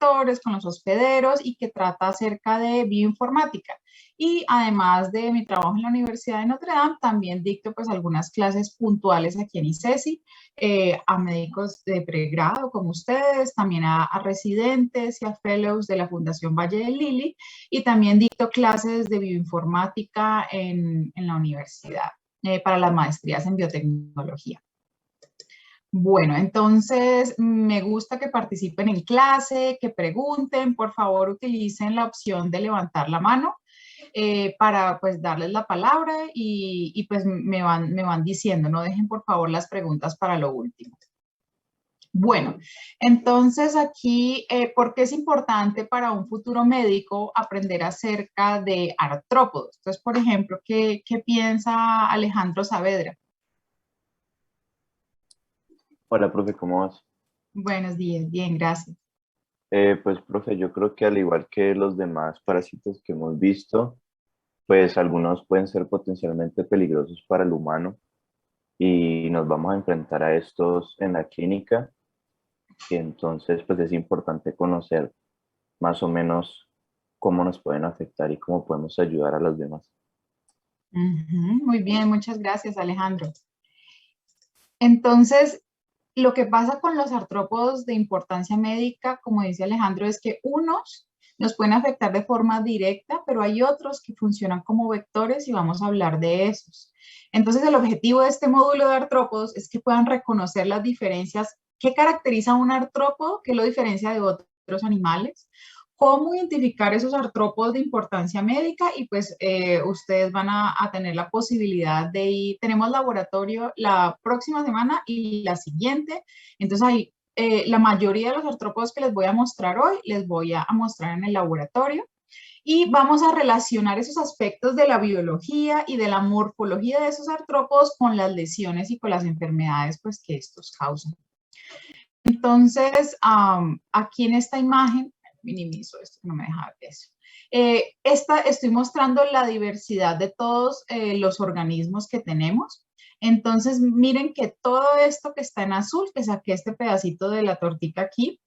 receptores, con los hospederos y que trata acerca de bioinformática. Y además de mi trabajo en la Universidad de Notre Dame, también dicto pues algunas clases puntuales aquí en ICESI, a médicos de pregrado como ustedes, también a residentes y a fellows de la Fundación Valle del Lili, y también dicto clases de bioinformática en la universidad para las maestrías en biotecnología. Bueno, entonces me gusta que participen en clase, que pregunten, por favor utilicen la opción de levantar la mano para pues darles la palabra y pues me van diciendo, no dejen por favor las preguntas para lo último. Bueno, entonces aquí, ¿por qué es importante para un futuro médico aprender acerca de artrópodos? Entonces, por ejemplo, ¿qué piensa Alejandro Saavedra? Hola, profe, ¿cómo vas? Buenos días, bien, gracias. Pues, profe, yo creo que al igual que los demás parásitos que hemos visto, pues algunos pueden ser potencialmente peligrosos para el humano y nos vamos a enfrentar a estos en la clínica y entonces pues es importante conocer más o menos cómo nos pueden afectar y cómo podemos ayudar a los demás. Muy bien, muchas gracias, Alejandro. Entonces, lo que pasa con los artrópodos de importancia médica, como dice Alejandro, es que unos nos pueden afectar de forma directa, pero hay otros que funcionan como vectores y vamos a hablar de esos. Entonces, el objetivo de este módulo de artrópodos es que puedan reconocer las diferencias, qué caracteriza a un artrópodo, qué lo diferencia de otros animales, cómo identificar esos artrópodos de importancia médica y pues ustedes van a tener la posibilidad de ir, tenemos laboratorio la próxima semana y la siguiente, entonces ahí la mayoría de los artrópodos que les voy a mostrar hoy, les voy a mostrar en el laboratorio y vamos a relacionar esos aspectos de la biología y de la morfología de esos artrópodos con las lesiones y con las enfermedades pues, que estos causan. Entonces, aquí en esta imagen, minimizo esto, no me deja ver eso. Estoy mostrando la diversidad de todos los organismos que tenemos. Entonces, miren que todo esto que está en azul, que saqué este pedacito de la tortita aquí,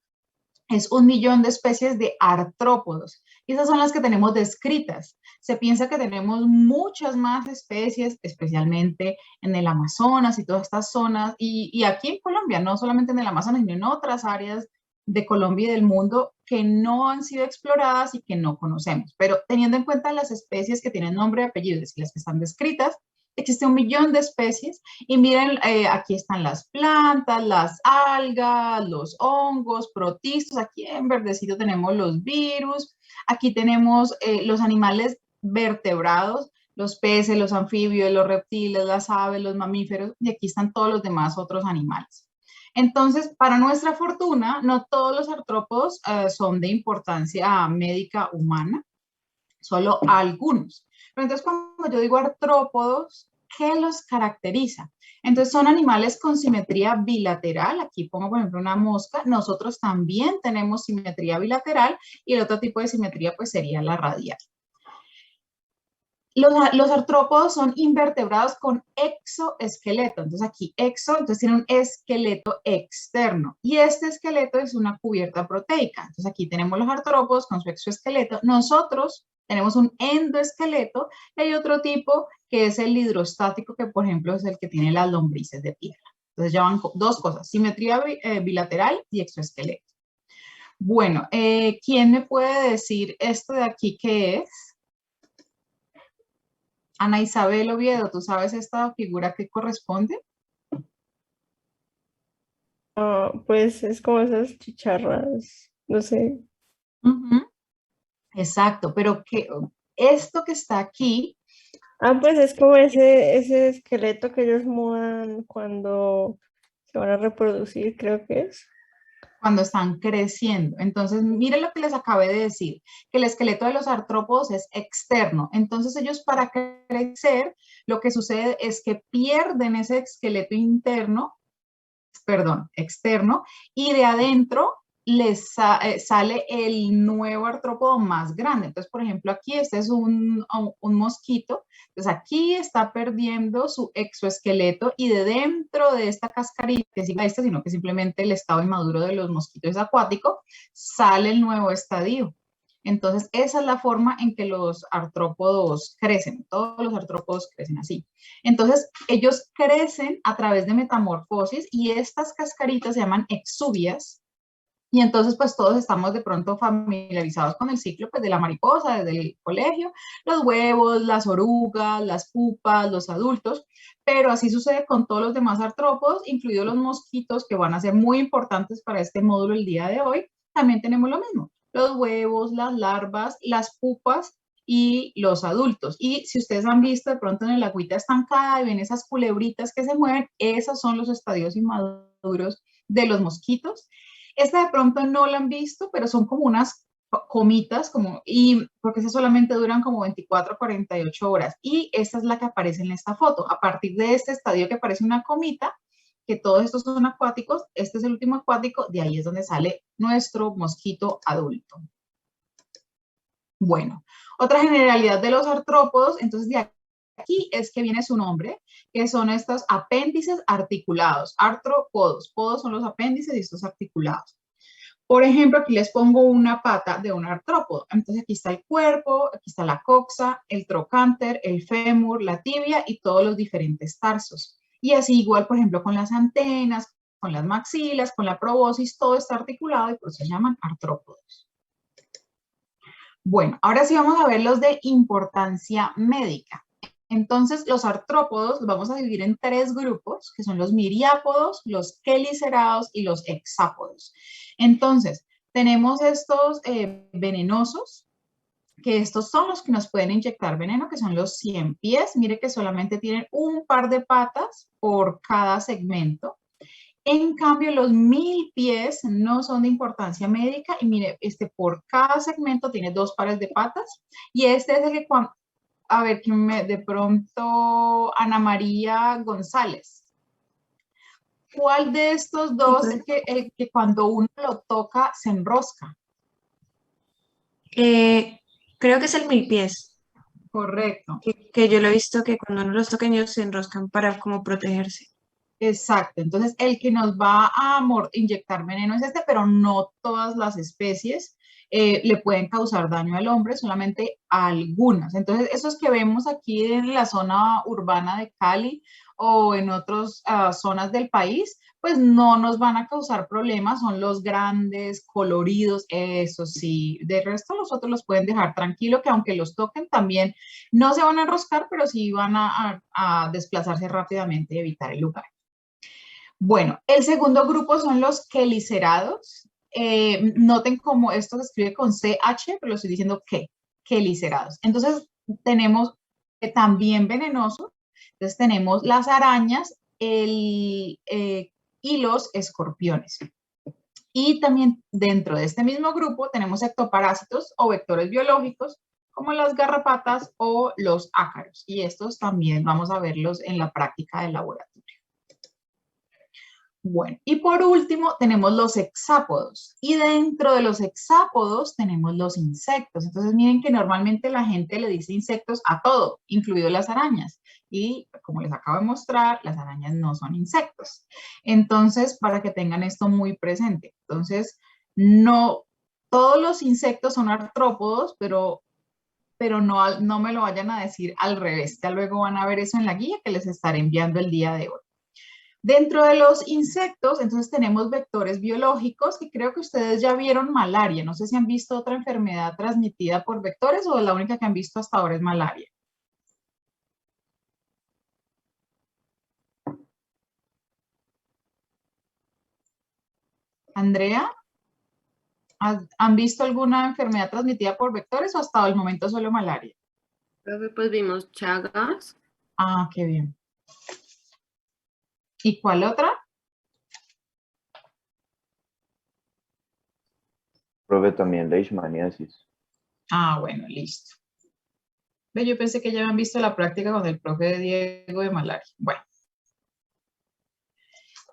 es 1 millón de especies de artrópodos. Y esas son las que tenemos descritas. Se piensa que tenemos muchas más especies, especialmente en el Amazonas y todas estas zonas, y aquí en Colombia, no solamente en el Amazonas, sino en otras áreas de Colombia y del mundo que no han sido exploradas y que no conocemos. Pero teniendo en cuenta las especies que tienen nombre y apellidos y las que están descritas, existe 1 millón de especies y miren, aquí están las plantas, las algas, los hongos, protistos, aquí en verdecito tenemos los virus, aquí tenemos los animales vertebrados, los peces, los anfibios, los reptiles, las aves, los mamíferos, y aquí están todos los demás otros animales. Entonces, para nuestra fortuna, no todos los artrópodos son de importancia médica humana, solo algunos. Pero entonces, cuando yo digo artrópodos, ¿qué los caracteriza? Entonces, son animales con simetría bilateral. Aquí pongo, por ejemplo, una mosca. Nosotros también tenemos simetría bilateral y el otro tipo de simetría, pues, sería la radial. Los artrópodos son invertebrados con exoesqueleto. Entonces aquí exo, entonces tiene un esqueleto externo. Y este esqueleto es una cubierta proteica. Entonces aquí tenemos los artrópodos con su exoesqueleto. Nosotros tenemos un endoesqueleto y hay otro tipo que es el hidrostático, que por ejemplo es el que tiene las lombrices de piedra. Entonces ya van dos cosas, simetría bilateral y exoesqueleto. Bueno, ¿quién me puede decir esto de aquí qué es? Ana Isabel Oviedo, ¿tú sabes esta figura que corresponde? Pues es como esas chicharras, no sé. Exacto, pero esto que está aquí, Pues es como ese esqueleto que ellos mudan cuando se van a reproducir, creo que es. cuando están creciendo. Entonces, miren lo que les acabé de decir, que el esqueleto de los artrópodos es externo. Entonces, ellos para crecer, lo que sucede es que pierden ese esqueleto externo, y de adentro sale el nuevo artrópodo más grande. Entonces, por ejemplo, aquí este es un mosquito. Entonces, aquí está perdiendo su exoesqueleto y de dentro de esta cascarita, que es esta, sino que simplemente el estado inmaduro de los mosquitos es acuático, sale el nuevo estadio. Entonces, esa es la forma en que los artrópodos crecen. Todos los artrópodos crecen así. Entonces, ellos crecen a través de metamorfosis y estas cascaritas se llaman exuvias. Y entonces, pues todos estamos de pronto familiarizados con el ciclo pues, de la mariposa desde el colegio, los huevos, las orugas, las pupas, los adultos, pero así sucede con todos los demás artrópodos, incluidos los mosquitos, que van a ser muy importantes para este módulo el día de hoy. También tenemos lo mismo, los huevos, las larvas, las pupas y los adultos. Y si ustedes han visto de pronto en el agüita estancada y ven esas culebritas que se mueven, esos son los estadios inmaduros de los mosquitos. Esta de pronto no la han visto, pero son como unas comitas, porque esas solamente duran como 24 a 48 horas. Y esta es la que aparece en esta foto. A partir de este estadio que parece una comita, que todos estos son acuáticos, este es el último acuático, de ahí es donde sale nuestro mosquito adulto. Bueno, otra generalidad de los artrópodos, entonces de aquí es que viene su nombre, que son estos apéndices articulados, artrópodos. Podos son los apéndices y estos articulados. Por ejemplo, aquí les pongo una pata de un artrópodo. Entonces aquí está el cuerpo, aquí está la coxa, el trocánter, el fémur, la tibia y todos los diferentes tarsos. Y así igual, por ejemplo, con las antenas, con las maxilas, con la probóscis, todo está articulado y por eso se llaman artrópodos. Bueno, ahora sí vamos a ver los de importancia médica. Entonces, los artrópodos los vamos a dividir en 3 grupos, que son los miriápodos, los quelicerados y los hexápodos. Entonces, tenemos estos venenosos, que estos son los que nos pueden inyectar veneno, que son los 100 pies. Mire que solamente tienen un par de patas por cada segmento. En cambio, los 1000 pies no son de importancia médica y mire, por cada segmento tiene 2 pares de patas y este es el que a ver, de pronto, Ana María González. ¿Cuál de estos dos es el que cuando uno lo toca se enrosca? Creo que es el 1000 pies. Correcto. Que yo lo he visto que cuando uno los toca ellos se enroscan para como protegerse. Exacto. Entonces, el que nos va a inyectar veneno es este, pero no todas las especies le pueden causar daño al hombre, solamente algunas. Entonces, esos que vemos aquí en la zona urbana de Cali o en otras zonas del país, pues no nos van a causar problemas, son los grandes, coloridos, eso sí. De resto, los otros los pueden dejar tranquilo, que aunque los toquen también no se van a enroscar, pero sí van a desplazarse rápidamente y evitar el lugar. Bueno, el segundo grupo son los quelicerados. Noten cómo esto se escribe con CH, pero lo estoy diciendo quelicerados. Entonces, tenemos también venenosos. Entonces, tenemos las arañas y los escorpiones. Y también dentro de este mismo grupo tenemos ectoparásitos o vectores biológicos, como las garrapatas o los ácaros. Y estos también vamos a verlos en la práctica del laboratorio. Bueno, y por último tenemos los hexápodos y dentro de los hexápodos tenemos los insectos. Entonces miren que normalmente la gente le dice insectos a todo, incluido las arañas. Y como les acabo de mostrar, las arañas no son insectos. Entonces, para que tengan esto muy presente. Entonces, no todos los insectos son artrópodos, pero no me lo vayan a decir al revés. Ya luego van a ver eso en la guía que les estaré enviando el día de hoy. Dentro de los insectos, entonces tenemos vectores biológicos que creo que ustedes ya vieron malaria. No sé si han visto otra enfermedad transmitida por vectores o la única que han visto hasta ahora es malaria. Andrea, ¿han visto alguna enfermedad transmitida por vectores o hasta el momento solo malaria? Creo que pues vimos Chagas. Ah, qué bien. ¿Y cuál otra? Profe, también leishmaniasis. Ah, bueno, listo. Yo pensé que ya habían visto la práctica con el profe Diego de malaria. Bueno.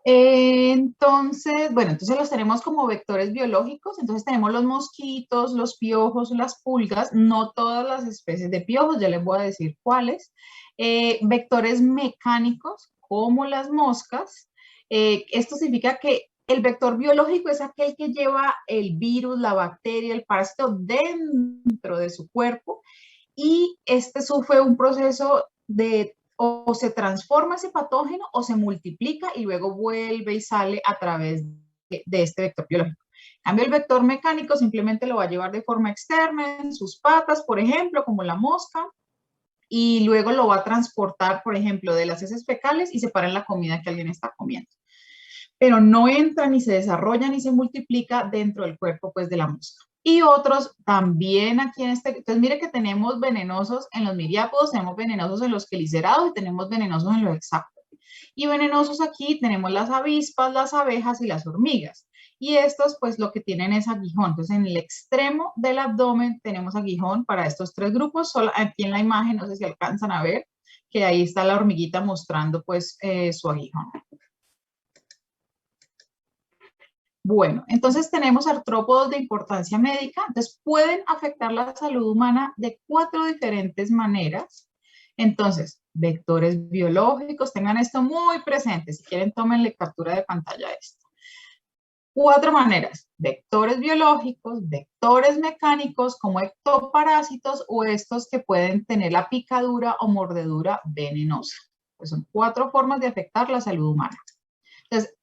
Entonces, bueno, entonces los tenemos como vectores biológicos. Entonces tenemos los mosquitos, los piojos, las pulgas, no todas las especies de piojos, ya les voy a decir cuáles. Vectores mecánicos, como las moscas. Esto significa que el vector biológico es aquel que lleva el virus, la bacteria, el parásito dentro de su cuerpo, y este sufre un proceso de o se transforma ese patógeno o se multiplica y luego vuelve y sale a través de este vector biológico. En cambio, el vector mecánico simplemente lo va a llevar de forma externa en sus patas, por ejemplo, como la mosca, y luego lo va a transportar, por ejemplo, de las heces fecales y se para en la comida que alguien está comiendo. Pero no entra ni se desarrolla ni se multiplica dentro del cuerpo, pues, de la mosca. Y otros también aquí en este, entonces mire que tenemos venenosos en los miriápodos, tenemos venenosos en los quelicerados y tenemos venenosos en los hexápodos. Y venenosos aquí tenemos las avispas, las abejas y las hormigas. Y estos pues lo que tienen es aguijón. Entonces en el extremo del abdomen tenemos aguijón para estos tres grupos. Solo aquí en la imagen, no sé si alcanzan a ver, que ahí está la hormiguita mostrando pues su aguijón. Bueno, entonces tenemos artrópodos de importancia médica, entonces pueden afectar la salud humana de 4 diferentes maneras. Entonces, vectores biológicos, tengan esto muy presente, si quieren tómenle captura de pantalla a esto. 4 maneras: vectores biológicos, vectores mecánicos como ectoparásitos o estos que pueden tener la picadura o mordedura venenosa. Pues son 4 formas de afectar la salud humana. Entonces,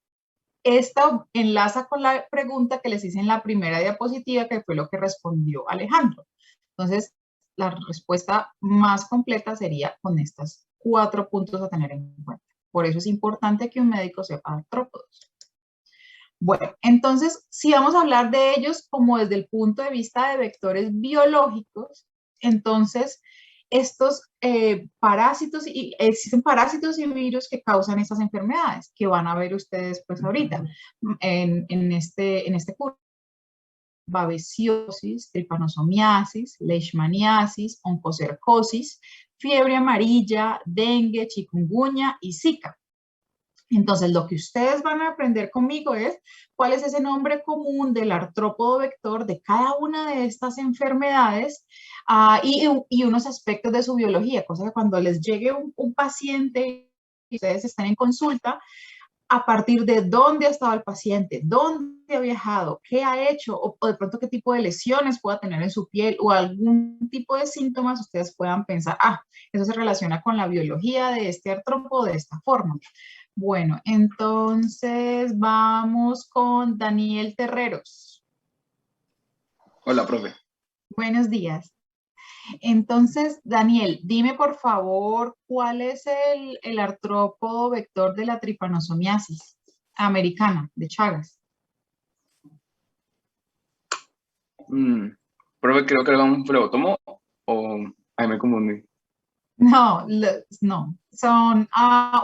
esto enlaza con la pregunta que les hice en la primera diapositiva, que fue lo que respondió Alejandro. Entonces, la respuesta más completa sería con estos 4 puntos a tener en cuenta. Por eso es importante que un médico sepa artrópodos. Bueno, entonces, si vamos a hablar de ellos como desde el punto de vista de vectores biológicos, entonces, estos parásitos, y existen parásitos y virus que causan estas enfermedades, que van a ver ustedes pues ahorita en este curso. Babesiosis, tripanosomiasis, leishmaniasis, oncocercosis, fiebre amarilla, dengue, chikungunya y zika. Entonces, lo que ustedes van a aprender conmigo es cuál es ese nombre común del artrópodo vector de cada una de estas enfermedades y unos aspectos de su biología, cosa que cuando les llegue un paciente y ustedes estén en consulta, a partir de dónde ha estado el paciente, dónde ha viajado, qué ha hecho, o de pronto qué tipo de lesiones pueda tener en su piel o algún tipo de síntomas, ustedes puedan pensar, eso se relaciona con la biología de este artrópodo de esta forma. Bueno, entonces vamos con Daniel Terreros. Hola, profe. Buenos días. Entonces, Daniel, dime por favor, ¿cuál es el artrópodo vector de la tripanosomiasis americana, de Chagas? Profe, creo que era un flebotomo o ahí me confundí. No, no, son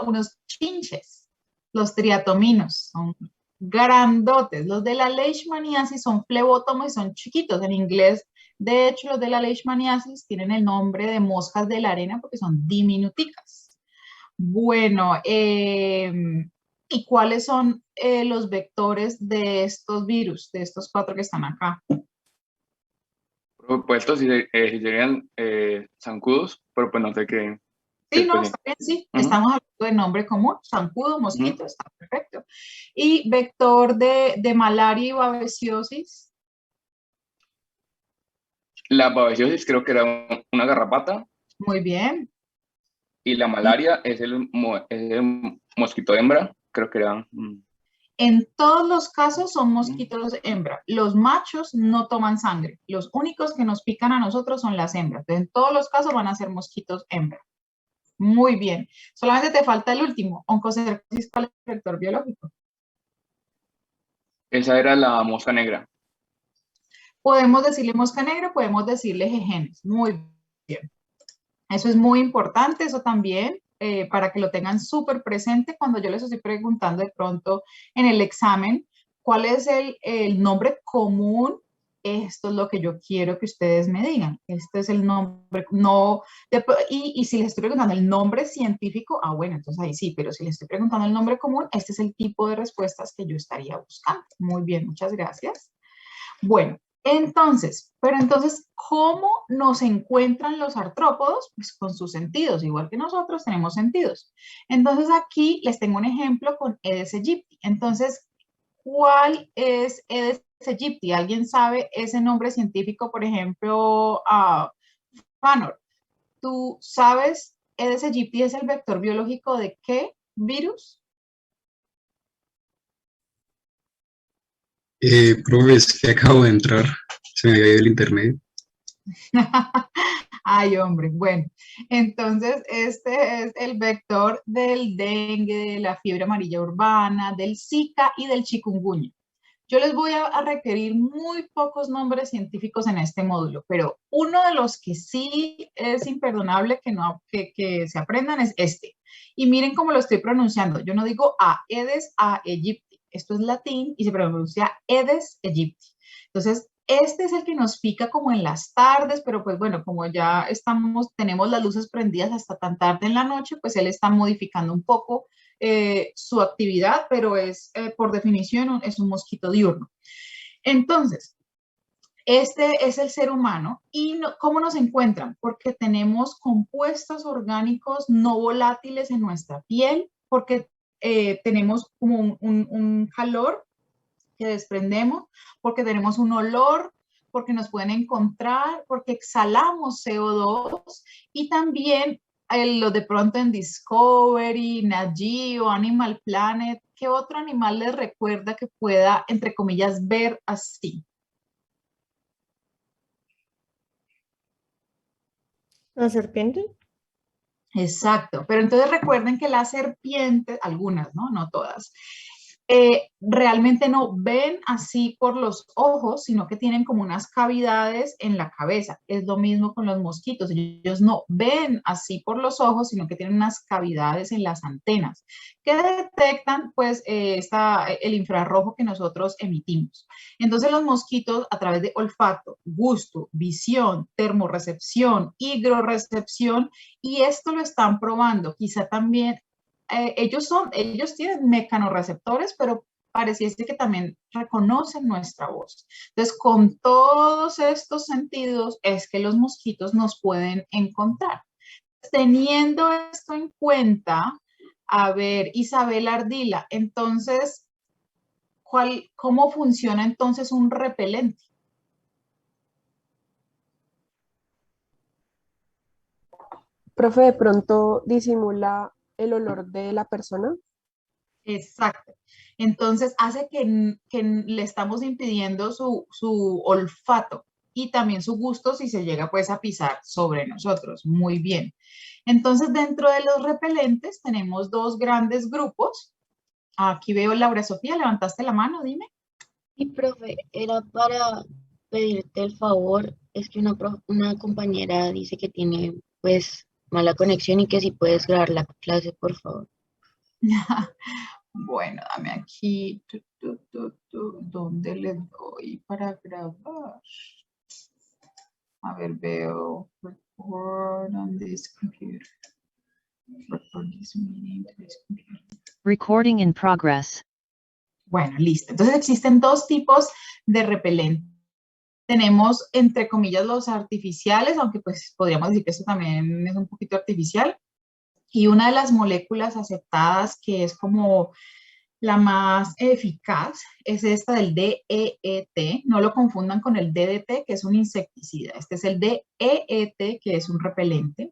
unos chinches, los triatominos, son grandotes. Los de la leishmaniasis son flebótomos y son chiquitos. En inglés, de hecho, los de la leishmaniasis tienen el nombre de moscas de la arena porque son diminuticas. Bueno, ¿y cuáles son los vectores de estos virus, de estos 4 que están acá? Pues estos sí, serían zancudos, pero pues no sé qué. Sí, no, está bien, sí. Estamos hablando de nombre común, zancudo, mosquito, está perfecto. ¿Y vector de malaria y babesiosis? La babesiosis creo que era una garrapata. Muy bien. Y la malaria es el mosquito hembra, creo que era. En todos los casos son mosquitos hembra. Los machos no toman sangre. Los únicos que nos pican a nosotros son las hembras. Entonces, en todos los casos van a ser mosquitos hembra. Muy bien. Solamente te falta el último, oncocercosis, ¿cuál es el vector biológico? Esa era la mosca negra. Podemos decirle mosca negra, podemos decirle jejenes. Muy bien. Eso es muy importante, eso también, para que lo tengan súper presente cuando yo les estoy preguntando de pronto en el examen cuál es el nombre común esto es lo que yo quiero que ustedes me digan. Este es el nombre, no, y si les estoy preguntando el nombre científico, bueno, entonces ahí sí, pero si les estoy preguntando el nombre común, este es el tipo de respuestas que yo estaría buscando. Muy bien, muchas gracias. Bueno, entonces, ¿cómo nos encuentran los artrópodos? Pues con sus sentidos, igual que nosotros tenemos sentidos. Entonces aquí les tengo un ejemplo con Aedes aegypti. Entonces, ¿cuál es Aedes aegypti? ¿Alguien sabe ese nombre científico? Por ejemplo, Fanor, ¿tú sabes Aedes aegypti es el vector biológico de qué virus? Profe, es que acabo de entrar, se me había ido el internet. Ay, hombre, bueno, entonces este es el vector del dengue, de la fiebre amarilla urbana, del Zika y del chikungunya. Yo les voy a requerir muy pocos nombres científicos en este módulo, pero uno de los que sí es imperdonable que se aprendan es este. Y miren cómo lo estoy pronunciando. Yo no digo Aedes aegypti. Esto es latín y se pronuncia Aedes aegypti. Entonces, este es el que nos pica como en las tardes, pero pues bueno, como ya tenemos las luces prendidas hasta tan tarde en la noche, pues él está modificando un poco su actividad, pero es por definición es un mosquito diurno. Entonces, este es el ser humano y ¿cómo nos encuentran? Porque tenemos compuestos orgánicos no volátiles en nuestra piel, porque tenemos como un calor que desprendemos, porque tenemos un olor, porque nos pueden encontrar, porque exhalamos CO2 y también lo de pronto en Discovery, Nat Geo, Animal Planet, ¿qué otro animal les recuerda que pueda, entre comillas, ver así? ¿La serpiente? Exacto, pero entonces recuerden que las serpientes, algunas, ¿no? No todas, realmente no ven así por los ojos, sino que tienen como unas cavidades en la cabeza. Es lo mismo con los mosquitos. Ellos no ven así por los ojos, sino que tienen unas cavidades en las antenas que detectan pues el infrarrojo que nosotros emitimos. Entonces los mosquitos a través de olfato, gusto, visión, termorrecepción, higrorecepción, y esto lo están probando. Quizá también ellos tienen mecanorreceptores, pero pareciese que también reconocen nuestra voz. Entonces, con todos estos sentidos es que los mosquitos nos pueden encontrar. Teniendo esto en cuenta, a ver, Isabel Ardila, entonces, ¿cómo funciona entonces un repelente? Profe, de pronto disimula el olor de la persona. Exacto. Entonces hace que le estamos impidiendo su olfato y también su gusto si se llega pues a pisar sobre nosotros. Muy bien. Entonces dentro de los repelentes tenemos dos grandes grupos. Aquí veo Laura Sofía, levantaste la mano, dime. Sí, profe, era para pedirte el favor. Es que una compañera dice que tiene pues mala conexión y que si puedes grabar la clase, por favor. Bueno, dame aquí. ¿Dónde le doy para grabar? A ver, veo. Record on this computer. Record this meeting to this computer. Recording in progress. Bueno, listo. Entonces existen dos tipos de repelente. Tenemos, entre comillas, los artificiales, aunque pues podríamos decir que esto también es un poquito artificial. Y una de las moléculas aceptadas que es como la más eficaz es esta del DEET. No lo confundan con el DDT, que es un insecticida. Este es el DEET, que es un repelente.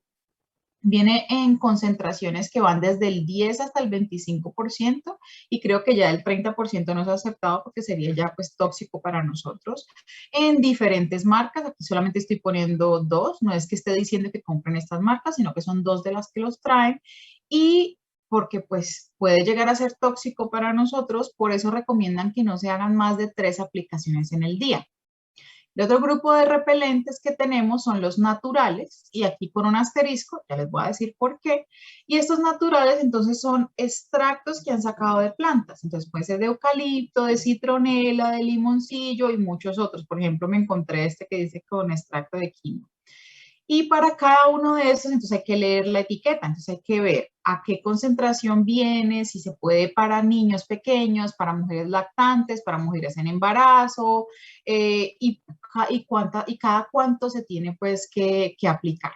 Viene en concentraciones que van desde el 10 hasta el 25% y creo que ya el 30% no es aceptado porque sería ya pues tóxico para nosotros. En diferentes marcas, aquí solamente estoy poniendo dos, no es que esté diciendo que compren estas marcas, sino que son dos de las que los traen y porque pues puede llegar a ser tóxico para nosotros, por eso recomiendan que no se hagan más de 3 aplicaciones en el día. El otro grupo de repelentes que tenemos son los naturales, y aquí con un asterisco, ya les voy a decir por qué. Y estos naturales entonces son extractos que han sacado de plantas, entonces puede ser de eucalipto, de citronela, de limoncillo y muchos otros. Por ejemplo, me encontré este que dice con extracto de quinoa. Y para cada uno de estos, entonces hay que leer la etiqueta, entonces hay que ver a qué concentración viene, si se puede para niños pequeños, para mujeres lactantes, para mujeres en embarazo, y cada cuánto se tiene pues que aplicar.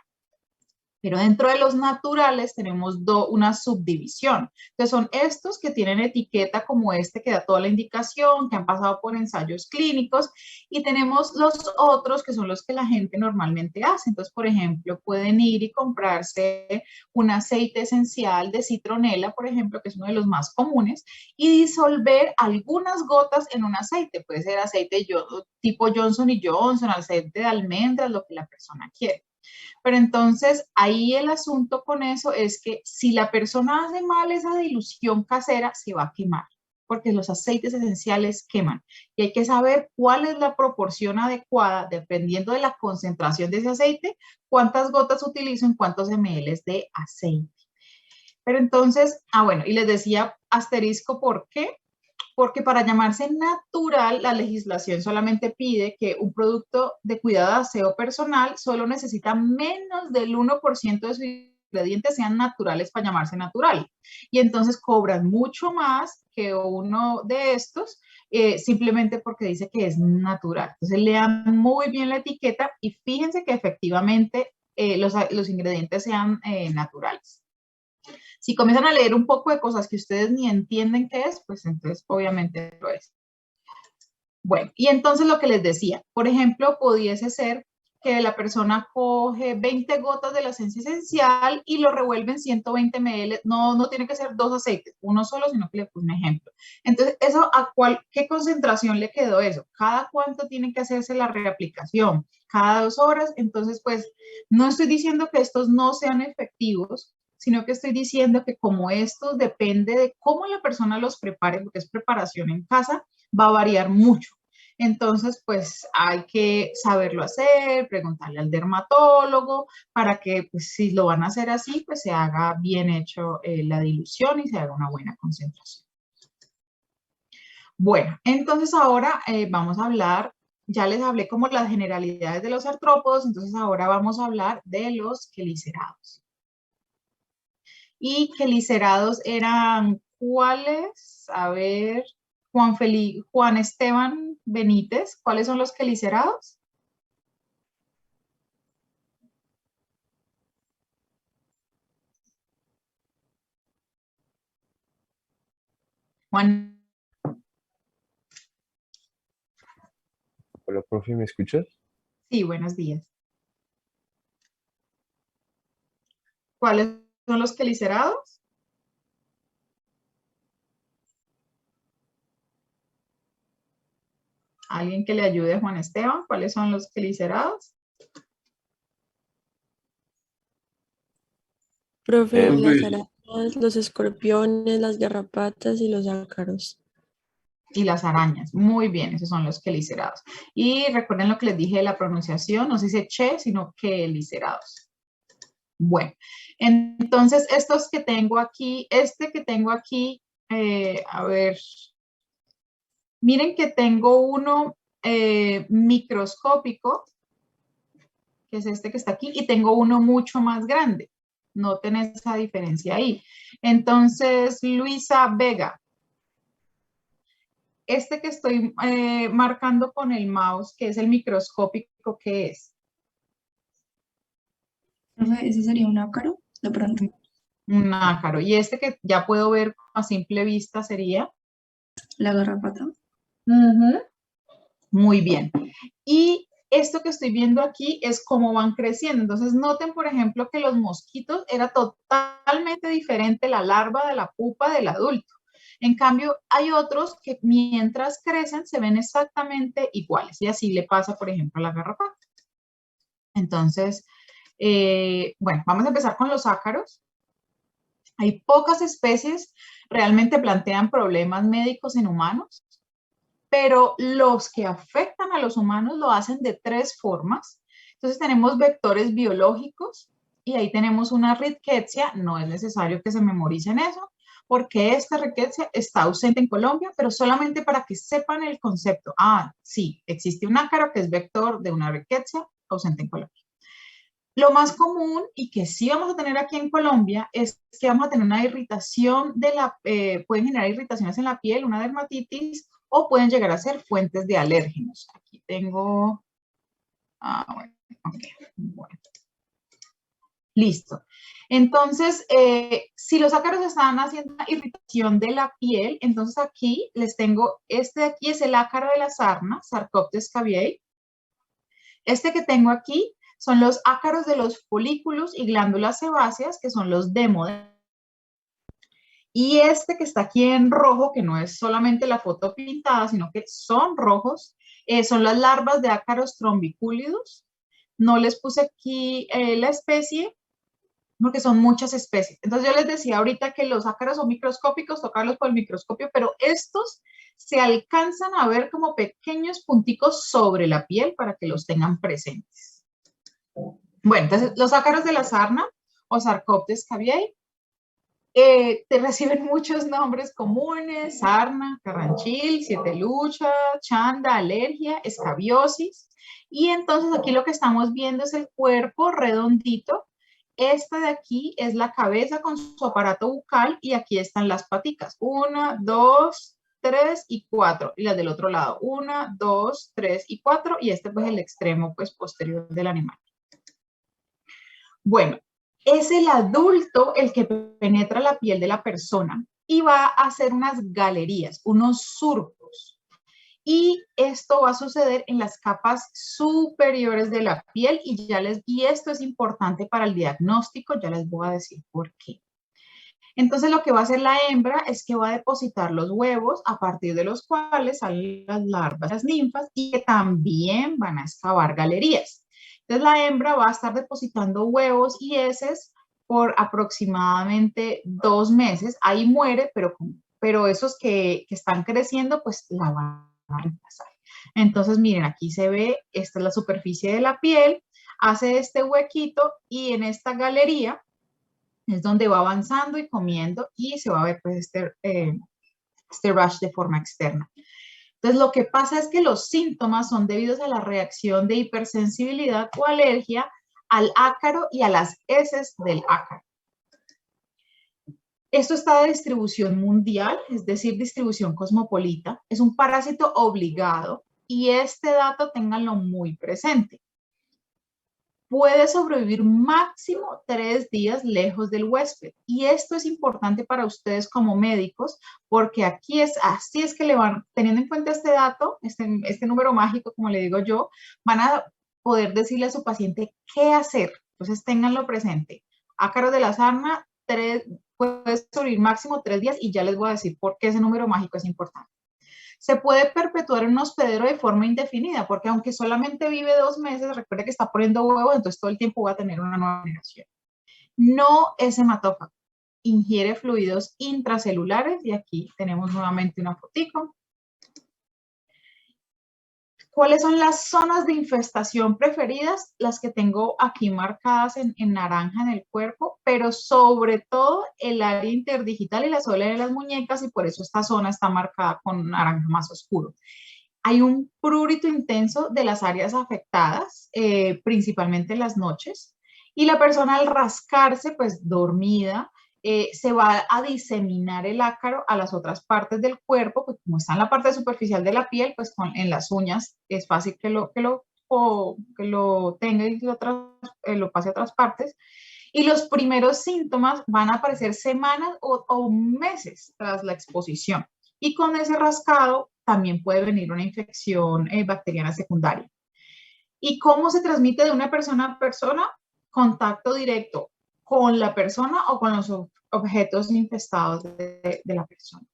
Pero dentro de los naturales tenemos una subdivisión. Entonces son estos que tienen etiqueta como este que da toda la indicación, que han pasado por ensayos clínicos, y tenemos los otros que son los que la gente normalmente hace. Entonces, por ejemplo, pueden ir y comprarse un aceite esencial de citronela, por ejemplo, que es uno de los más comunes, y disolver algunas gotas en un aceite. Puede ser aceite tipo Johnson & Johnson, aceite de almendras, lo que la persona quiere. Pero entonces ahí el asunto con eso es que si la persona hace mal esa dilución casera, se va a quemar, porque los aceites esenciales queman. Y hay que saber cuál es la proporción adecuada, dependiendo de la concentración de ese aceite, cuántas gotas utilizo en cuántos ml de aceite. Pero entonces, bueno, y les decía asterisco, ¿por qué? Porque para llamarse natural, la legislación solamente pide que un producto de cuidado de aseo personal solo necesita menos del 1% de sus ingredientes sean naturales para llamarse natural. Y entonces cobran mucho más que uno de estos, simplemente porque dice que es natural. Entonces lean muy bien la etiqueta y fíjense que efectivamente los ingredientes sean naturales. Si comienzan a leer un poco de cosas que ustedes ni entienden qué es, pues entonces obviamente lo es. Bueno, y entonces lo que les decía, por ejemplo, pudiese ser que la persona coge 20 gotas de la esencia esencial y lo revuelve en 120 ml. No tiene que ser 2 aceites, uno solo, sino que le puse un ejemplo. Entonces, eso ¿qué concentración le quedó eso? ¿Cada cuánto tiene que hacerse la reaplicación? ¿Cada 2 horas? Entonces, pues, no estoy diciendo que estos no sean efectivos, sino que estoy diciendo que como esto depende de cómo la persona los prepare, porque es preparación en casa, va a variar mucho. Entonces, pues hay que saberlo hacer, preguntarle al dermatólogo para que pues, si lo van a hacer así, pues se haga bien hecho la dilución y se haga una buena concentración. Bueno, entonces ahora vamos a hablar, ya les hablé como las generalidades de los artrópodos, entonces ahora vamos a hablar de los quelicerados. Y quelicerados eran ¿cuáles? A ver, Juan Esteban Benítez, ¿cuáles son los quelicerados? Juan. Hola, profe, ¿me escuchas? Sí, buenos días. ¿Cuáles son los quelicerados? ¿Alguien que le ayude a Juan Esteban? ¿Cuáles son los quelicerados? Profe, las arañas, los escorpiones, las garrapatas y los ácaros. Y las arañas. Muy bien, esos son los quelicerados. Y recuerden lo que les dije de la pronunciación, no se dice che, sino quelicerados. Bueno, entonces estos que tengo aquí, a ver, miren que tengo uno microscópico, que es este que está aquí, y tengo uno mucho más grande. Noten esa diferencia ahí. Entonces, Luisa Vega, este que estoy marcando con el mouse, que es el microscópico, ¿qué es? Profe, ¿ese sería un ácaro? De pronto. Un ácaro. Y este que ya puedo ver a simple vista sería... La garrapata. Muy bien. Y esto que estoy viendo aquí es cómo van creciendo. Entonces noten, por ejemplo, que los mosquitos era totalmente diferente la larva de la pupa del adulto. En cambio, hay otros que mientras crecen se ven exactamente iguales. Y así le pasa, por ejemplo, a la garrapata. Entonces, bueno, vamos a empezar con los ácaros. Hay pocas especies realmente plantean problemas médicos en humanos, pero los que afectan a los humanos lo hacen de 3 formas. Entonces tenemos vectores biológicos y ahí tenemos una rickettsia, no es necesario que se memoricen eso, porque esta rickettsia está ausente en Colombia, pero solamente para que sepan el concepto. Ah, sí, existe un ácaro que es vector de una rickettsia ausente en Colombia. Lo más común y que sí vamos a tener aquí en Colombia es que vamos a tener una irritación de la, pueden generar irritaciones en la piel, una dermatitis, o pueden llegar a ser fuentes de alérgenos. Aquí tengo, bueno, ok, bueno. Listo. Entonces, si los ácaros están haciendo una irritación de la piel, entonces aquí les tengo, este de aquí es el ácaro de la sarna, Sarcoptes cabiei. Este que tengo aquí son los ácaros de los folículos y glándulas sebáceas, que son los démodes. Y este que está aquí en rojo, que no es solamente la foto pintada, sino que son rojos, son las larvas de ácaros trombiculidos. No les puse aquí la especie, porque son muchas especies. Entonces yo les decía ahorita que los ácaros son microscópicos, tocarlos por el microscopio, pero estos se alcanzan a ver como pequeños punticos sobre la piel para que los tengan presentes. Bueno, entonces los ácaros de la sarna o Sarcoptes cabiei te reciben muchos nombres comunes: sarna, carranchil, siete lucha, chanda, alergia, escabiosis. Y entonces aquí lo que estamos viendo es el cuerpo redondito. Esta de aquí es la cabeza con su aparato bucal y aquí están las paticas. 1, 2, 3 y 4. Y las del otro lado. 1, 2, 3 y 4. Y este pues el extremo pues posterior del animal. Bueno, es el adulto el que penetra la piel de la persona y va a hacer unas galerías, unos surcos. Y esto va a suceder en las capas superiores de la piel y esto es importante para el diagnóstico, ya les voy a decir por qué. Entonces lo que va a hacer la hembra es que va a depositar los huevos a partir de los cuales salen las larvas, las ninfas, y que también van a excavar galerías. Entonces la hembra va a estar depositando huevos y heces por aproximadamente 2 meses. Ahí muere, pero esos que están creciendo pues la van a reemplazar. Entonces miren, aquí se ve, esta es la superficie de la piel, hace este huequito y en esta galería es donde va avanzando y comiendo y se va a ver pues este rash de forma externa. Entonces lo que pasa es que los síntomas son debidos a la reacción de hipersensibilidad o alergia al ácaro y a las heces del ácaro. Esto está de distribución mundial, es decir, distribución cosmopolita. Es un parásito obligado y este dato ténganlo muy presente. Puede sobrevivir máximo 3 días lejos del huésped. Y esto es importante para ustedes como médicos, porque aquí así es que le van, teniendo en cuenta este dato, este número mágico, como le digo yo, van a poder decirle a su paciente qué hacer. Entonces, ténganlo presente. Ácaro de la sarna, puede sobrevivir máximo 3 días y ya les voy a decir por qué ese número mágico es importante. Se puede perpetuar en un hospedero de forma indefinida, porque aunque solamente vive 2 meses, recuerde que está poniendo huevos, entonces todo el tiempo va a tener una nueva generación. No es hematófago, ingiere fluidos intracelulares, y aquí tenemos nuevamente una fotico. ¿Cuáles son las zonas de infestación preferidas? Las que tengo aquí marcadas en naranja en el cuerpo, pero sobre todo el área interdigital y la suela de las muñecas, y por eso esta zona está marcada con naranja más oscuro. Hay un prurito intenso de las áreas afectadas, principalmente en las noches, y la persona al rascarse, pues dormida, se va a diseminar el ácaro a las otras partes del cuerpo, pues como está en la parte superficial de la piel, pues en las uñas es fácil que lo tenga y lo pase a otras partes. Y los primeros síntomas van a aparecer semanas o meses tras la exposición. Y con ese rascado también puede venir una infección bacteriana secundaria. ¿Y cómo se transmite de una persona a persona? Contacto directo con la persona o con los objetos infestados de la persona.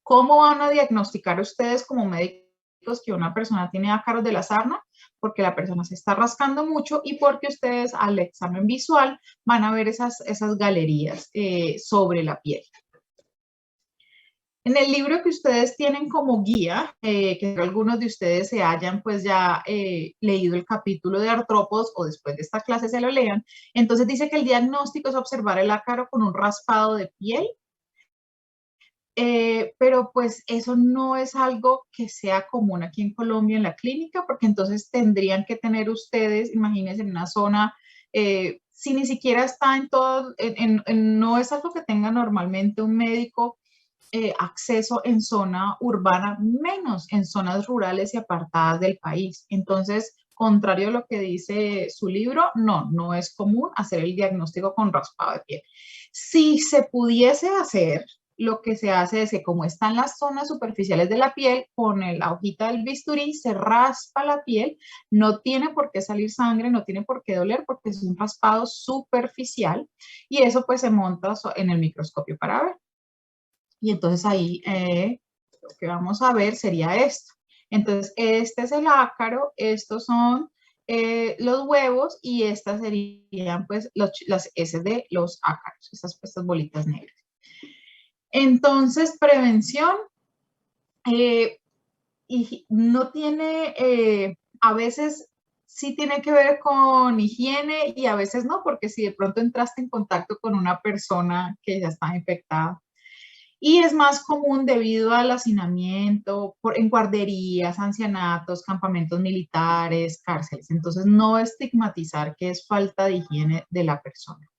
¿Cómo van a diagnosticar ustedes como médicos que una persona tiene ácaros de la sarna? Porque la persona se está rascando mucho y porque ustedes al examen visual van a ver esas galerías sobre la piel. En el libro que ustedes tienen como guía, que algunos de ustedes se hayan pues ya leído el capítulo de artrópodos o después de esta clase se lo lean, entonces dice que el diagnóstico es observar el ácaro con un raspado de piel, pero pues eso no es algo que sea común aquí en Colombia en la clínica, porque entonces tendrían que tener ustedes, imagínense, en una zona, si ni siquiera está en todo, no es algo que tenga normalmente un médico acceso en zona urbana, menos en zonas rurales y apartadas del país. Entonces, contrario a lo que dice su libro, no es común hacer el diagnóstico con raspado de piel. Si se pudiese hacer, lo que se hace es que como están las zonas superficiales de la piel, con la hojita del bisturí se raspa la piel, no tiene por qué salir sangre, no tiene por qué doler porque es un raspado superficial y eso pues se monta en el microscopio para ver. Y entonces ahí lo que vamos a ver sería esto. Entonces este es el ácaro, estos son los huevos y estas serían pues las heces de los ácaros, estas bolitas negras. Entonces, prevención, y no tiene, a veces sí tiene que ver con higiene y a veces no, porque si de pronto entraste en contacto con una persona que ya está infectada. Y es más común debido al hacinamiento en guarderías, ancianatos, campamentos militares, cárceles. Entonces, no estigmatizar que es falta de higiene de la persona.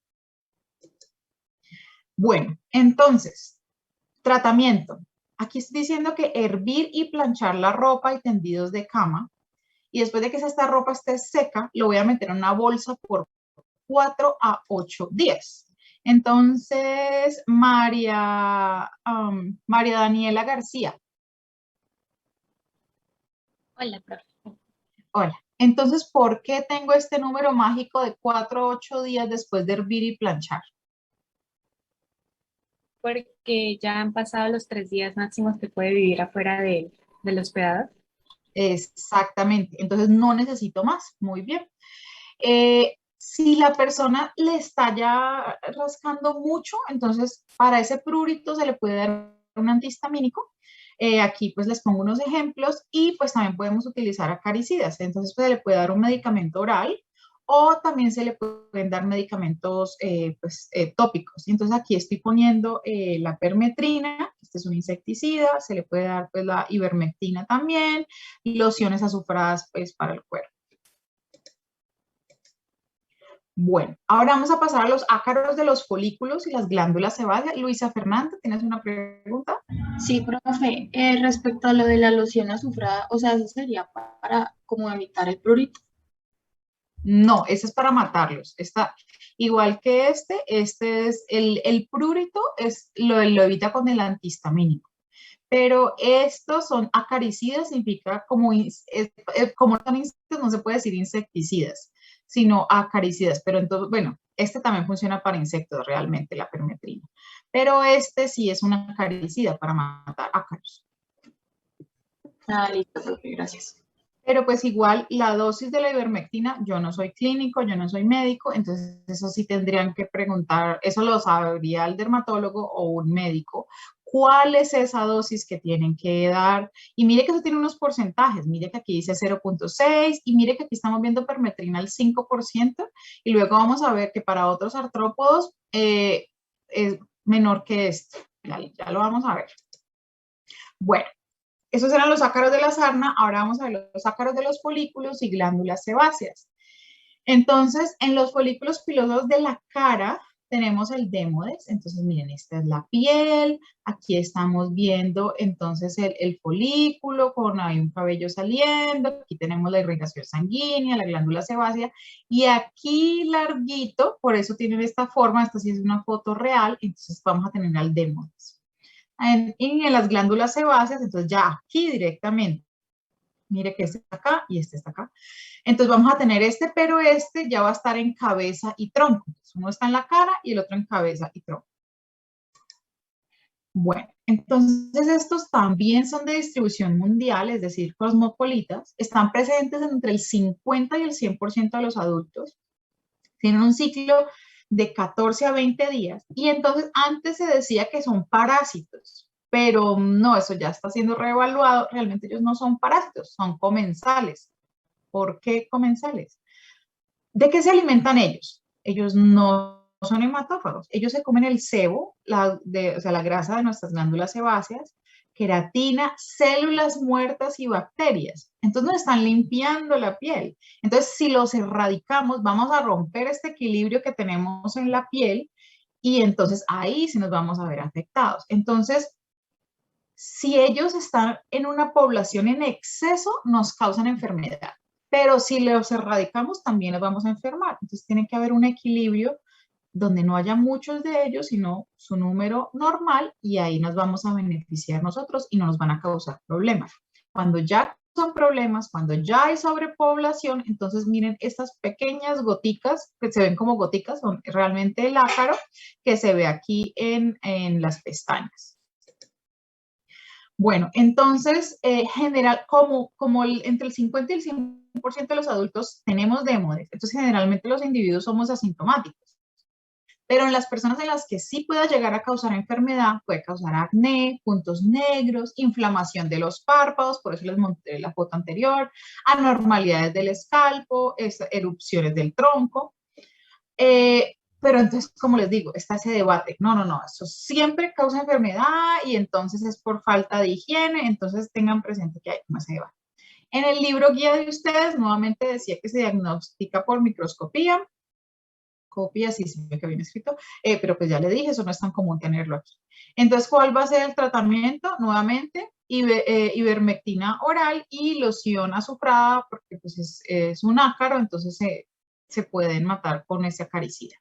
Bueno, entonces, tratamiento. Aquí estoy diciendo que hervir y planchar la ropa y tendidos de cama. Y después de que esta ropa esté seca, lo voy a meter en una bolsa por 4 a 8 días. Entonces, María Daniela García. Hola, profe. Hola. Entonces, ¿por qué tengo este número mágico de 4 a 8 días después de hervir y planchar? Porque ya han pasado los 3 días máximos que puede vivir afuera del hospedador. Exactamente. Entonces, no necesito más. Muy bien. Si la persona le está ya rascando mucho, entonces para ese prurito se le puede dar un antihistamínico. Aquí pues les pongo unos ejemplos y pues también podemos utilizar acaricidas. Entonces pues se le puede dar un medicamento oral o también se le pueden dar medicamentos tópicos. Entonces aquí estoy poniendo la permetrina, este es un insecticida, se le puede dar pues la ivermectina también, lociones azufradas pues para el cuerpo. Bueno, ahora vamos a pasar a los ácaros de los folículos y las glándulas sebáceas. Luisa Fernanda, ¿tienes una pregunta? Sí, profe, respecto a lo de la loción azufrada, o sea, ¿eso sería para como evitar el prurito? No, ese es para matarlos. Igual que este es el prurito, lo evita con el antihistamínico. Pero estos son acaricidas, significa como son insectos, no se puede decir insecticidas, sino acaricidas. Pero entonces, bueno, este también funciona para insectos realmente, la permetrina. Pero este sí es una acaricida para matar ácaros. Ah, listo, profe, gracias. Pero pues igual la dosis de la ivermectina, yo no soy clínico, yo no soy médico, entonces eso sí tendrían que preguntar, eso lo sabría el dermatólogo o un médico, cuál es esa dosis que tienen que dar. Y mire que eso tiene unos porcentajes, mire que aquí dice 0.6 y mire que aquí estamos viendo permetrina al 5% y luego vamos a ver que para otros artrópodos es menor que esto. Ya lo vamos a ver. Bueno. Esos eran los ácaros de la sarna, ahora vamos a ver los ácaros de los folículos y glándulas sebáceas. Entonces, en los folículos pilosos de la cara tenemos el démodes, entonces miren, esta es la piel, aquí estamos viendo entonces el folículo con ahí un cabello saliendo, aquí tenemos la irrigación sanguínea, la glándula sebácea, y aquí larguito, por eso tienen esta forma, esta sí es una foto real, entonces vamos a tener al démodes. En las glándulas sebáceas, entonces ya aquí directamente, mire que este está acá y este está acá. Entonces vamos a tener este, pero este ya va a estar en cabeza y tronco. Entonces uno está en la cara y el otro en cabeza y tronco. Bueno, entonces estos también son de distribución mundial, es decir, cosmopolitas. Están presentes entre el 50 y el 100% de los adultos. Tienen un ciclo de 14 a 20 días. Y entonces antes se decía que son parásitos. pero no, eso ya está siendo reevaluado. Realmente ellos no son parásitos, son comensales. ¿Por qué comensales? ¿De qué se alimentan ellos? Ellos no son hematófagos. Ellos se comen el sebo, o sea, la grasa de nuestras glándulas sebáceas, queratina, células muertas y bacterias. Entonces nos están limpiando la piel. Entonces, si los erradicamos, vamos a romper este equilibrio que tenemos en la piel y entonces ahí sí nos vamos a ver afectados. Entonces, si ellos están en una población en exceso, nos causan enfermedad. Pero si los erradicamos, también nos vamos a enfermar. Entonces tiene que haber un equilibrio donde no haya muchos de ellos, sino su número normal, y ahí nos vamos a beneficiar nosotros y no nos van a causar problemas. Cuando ya son problemas, cuando ya hay sobrepoblación, entonces miren estas pequeñas goticas, que se ven como goticas, son realmente el ácaro que se ve aquí en las pestañas. Bueno, entonces, general, entre el 50 y el 100% de los adultos tenemos démodes, entonces generalmente los individuos somos asintomáticos. Pero en las personas en las que sí pueda llegar a causar enfermedad, puede causar acné, puntos negros, inflamación de los párpados, por eso les monté la foto anterior, anormalidades del escalpo, erupciones del tronco. Pero entonces, como les digo, está ese debate. No, eso siempre causa enfermedad y entonces es por falta de higiene, entonces tengan presente que hay como ese debate. En el libro guía de ustedes, nuevamente decía que se diagnostica por microscopía, sí se ve que viene escrito, pero pues ya le dije, eso no es tan común tenerlo aquí. Entonces, ¿cuál va a ser el tratamiento? Nuevamente, ivermectina oral y loción azufrada, porque pues es un ácaro, entonces se pueden matar con ese acaricida.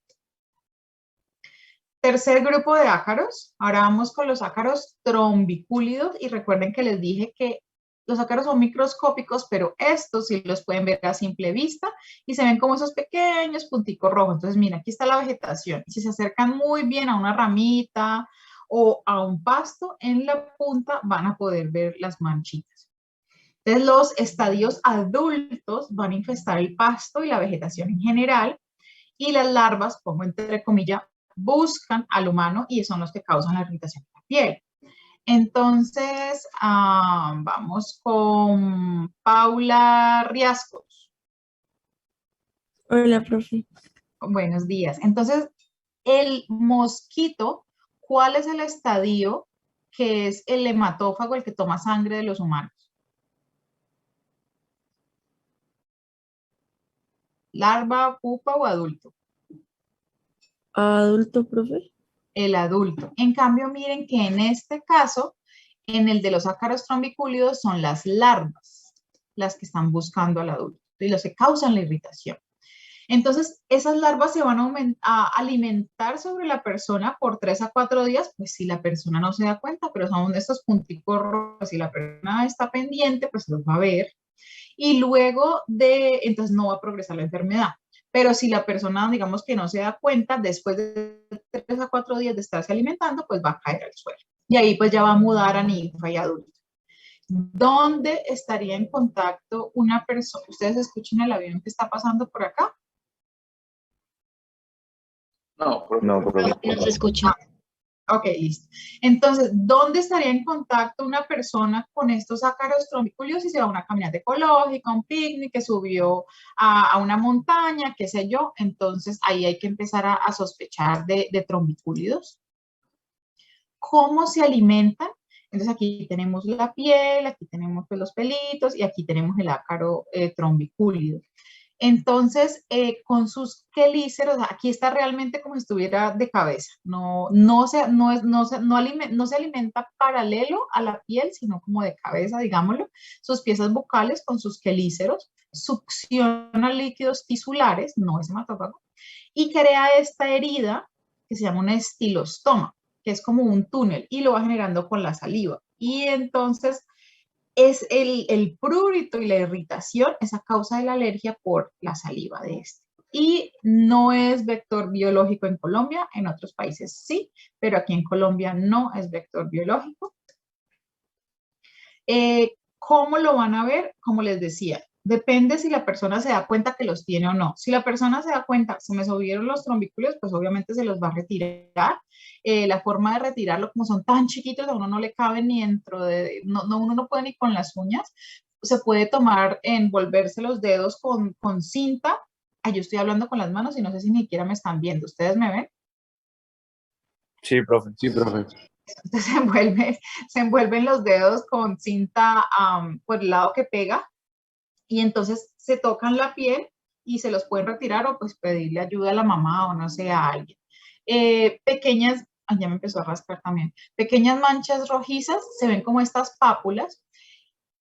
Tercer grupo de ácaros, ahora vamos con los ácaros trombicúlidos, y recuerden que les dije que los ácaros son microscópicos, pero estos sí los pueden ver a simple vista y se ven como esos pequeños punticos rojos. Entonces, mira, aquí está la vegetación. Si se acercan muy bien a una ramita o a un pasto, en la punta van a poder ver las manchitas. Entonces, los estadios adultos van a infestar el pasto y la vegetación en general, y las larvas, pongo entre comillas, buscan al humano y son los que causan la irritación de la piel. Entonces, vamos con Paula Riascos. Hola, profe. Buenos días. Entonces, el mosquito, ¿cuál es el estadio que es el hematófago, el que toma sangre de los humanos? ¿Larva, pupa o adulto? Adulto, profe. El adulto. En cambio, miren que en este caso, en el de los ácaros trombicúlidos, son las larvas las que están buscando al adulto y los que causan la irritación. Entonces, esas larvas se van a alimentar sobre la persona por 3 a 4 días, pues si la persona no se da cuenta, pero son estos punticos rojos, si la persona está pendiente, pues los va a ver. Y luego entonces no va a progresar la enfermedad. Pero si la persona, digamos que no se da cuenta, después de 3 a 4 días de estarse alimentando, pues va a caer al suelo. Y ahí pues ya va a mudar a ninfa y adulto. ¿Dónde estaría en contacto una persona? ¿Ustedes escuchan el avión que está pasando por acá? No, No se escucha. Ok, listo. Entonces, ¿dónde estaría en contacto una persona con estos ácaros trombicúlidos si se va a una caminata ecológica, un picnic, que subió a una montaña, qué sé yo? Entonces, ahí hay que empezar a sospechar de trombicúlidos. ¿Cómo se alimentan? Entonces, aquí tenemos la piel, aquí tenemos pues, los pelitos y aquí tenemos el ácaro trombicúlido. Entonces, con sus quelíceros, aquí está realmente como si estuviera de cabeza. No se alimenta paralelo a la piel, sino como de cabeza, digámoslo. Sus piezas bucales con sus quelíceros succiona líquidos tisulares, no es hematófago, y crea esta herida que se llama un estilostoma, que es como un túnel, y lo va generando con la saliva. Y entonces es el prurito y la irritación es a causa de la alergia por la saliva de este. Y no es vector biológico en Colombia, en otros países sí, pero aquí en Colombia no es vector biológico. ¿Cómo lo van a ver? Como les decía, Depende si la persona se da cuenta que los tiene o no. Si la persona se da cuenta, se me subieron los trombículos, pues obviamente se los va a retirar. La forma de retirarlo, como son tan chiquitos, a uno no le cabe ni dentro de, uno no puede ni con las uñas. Se puede tomar, envolverse los dedos con cinta. Ay, yo estoy hablando con las manos y no sé si ni siquiera me están viendo. ¿Ustedes me ven? Sí, profe. Sí, profe. Entonces se envuelven los dedos con cinta por el lado que pega. Y entonces se tocan la piel y se los pueden retirar o pues pedirle ayuda a la mamá o no sé, a alguien. Pequeñas, ya me empezó a rascar también, pequeñas manchas rojizas, se ven como estas pápulas,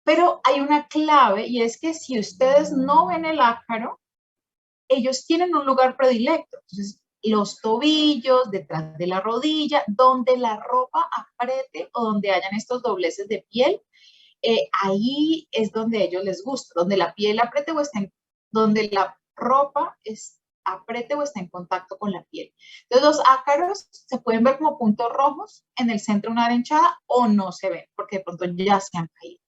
pero hay una clave y es que si ustedes no ven el ácaro, ellos tienen un lugar predilecto. Entonces, los tobillos, detrás de la rodilla, donde la ropa apriete o donde hayan estos dobleces de piel, ahí es donde a ellos les gusta, donde la piel apriete o está donde la ropa apriete o está en contacto con la piel. Entonces los ácaros se pueden ver como puntos rojos en el centro de una arenchada o no se ven porque de pronto ya se han caído.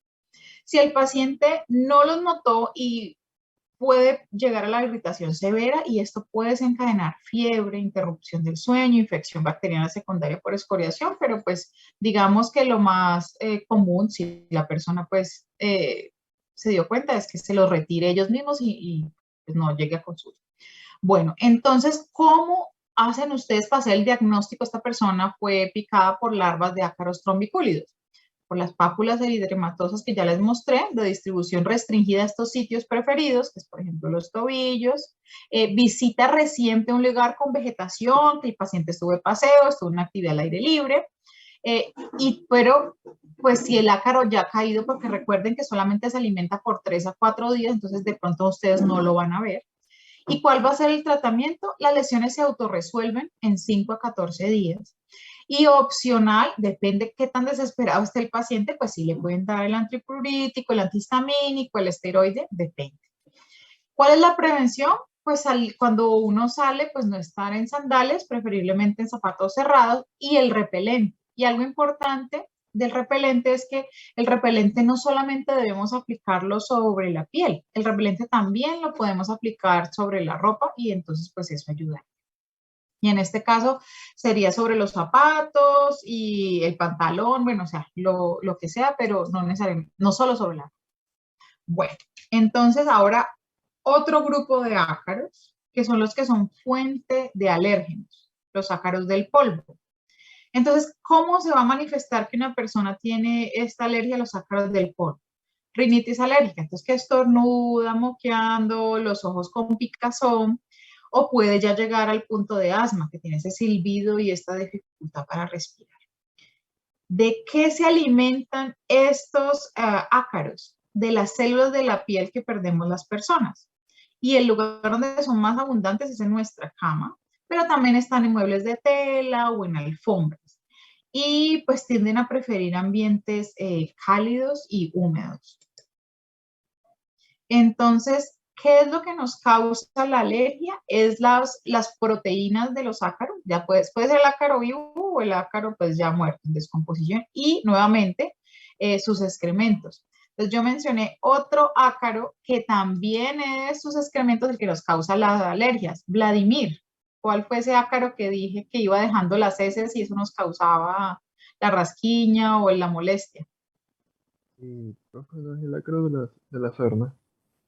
Si el paciente no los notó y puede llegar a la irritación severa y esto puede desencadenar fiebre, interrupción del sueño, infección bacteriana secundaria por escoriación, pero pues digamos que lo más común, si la persona pues se dio cuenta, es que se los retire ellos mismos y pues, no llegue a consulta. Bueno, entonces, ¿cómo hacen ustedes para hacer el diagnóstico? Esta persona fue picada por larvas de ácaros trombicúlidos, por las pápulas eridrematosas que ya les mostré, de distribución restringida a estos sitios preferidos, que es por ejemplo los tobillos, visita reciente a un lugar con vegetación, que el paciente estuvo de paseo, estuvo en actividad al aire libre, pero pues si el ácaro ya ha caído, porque recuerden que solamente se alimenta por 3 a 4 días, entonces de pronto ustedes no lo van a ver. ¿Y cuál va a ser el tratamiento? Las lesiones se autorresuelven en 5 a 14 días. Y opcional, depende qué tan desesperado esté el paciente, pues sí le pueden dar el antiprurítico, el antihistamínico, el esteroide, depende. ¿Cuál es la prevención? Pues cuando uno sale, pues no estar en sandales, preferiblemente en zapatos cerrados, y el repelente. Y algo importante del repelente es que el repelente no solamente debemos aplicarlo sobre la piel, el repelente también lo podemos aplicar sobre la ropa y entonces pues eso ayuda. Y en este caso sería sobre los zapatos y el pantalón, bueno, o sea, lo que sea, pero no necesariamente, no solo sobre la ropa. Bueno, entonces ahora otro grupo de ácaros, que son los que son fuente de alérgenos, los ácaros del polvo. Entonces, ¿cómo se va a manifestar que una persona tiene esta alergia a los ácaros del polvo? Rinitis alérgica, entonces que estornuda, moqueando, los ojos con picazón, o puede ya llegar al punto de asma, que tiene ese silbido y esta dificultad para respirar. ¿De qué se alimentan estos ácaros? De las células de la piel que perdemos las personas. Y el lugar donde son más abundantes es en nuestra cama, pero también están en muebles de tela o en alfombras. Y pues tienden a preferir ambientes cálidos y húmedos. Entonces, ¿qué es lo que nos causa la alergia? Es las proteínas de los ácaros. Ya puede ser el ácaro vivo o el ácaro pues ya muerto, en descomposición. Y nuevamente, sus excrementos. Entonces yo mencioné otro ácaro que también es sus excrementos el que nos causa las alergias. Vladimir, ¿cuál fue ese ácaro que dije que iba dejando las heces y eso nos causaba la rasquiña o la molestia? Profe, no es el ácaro de la sarna.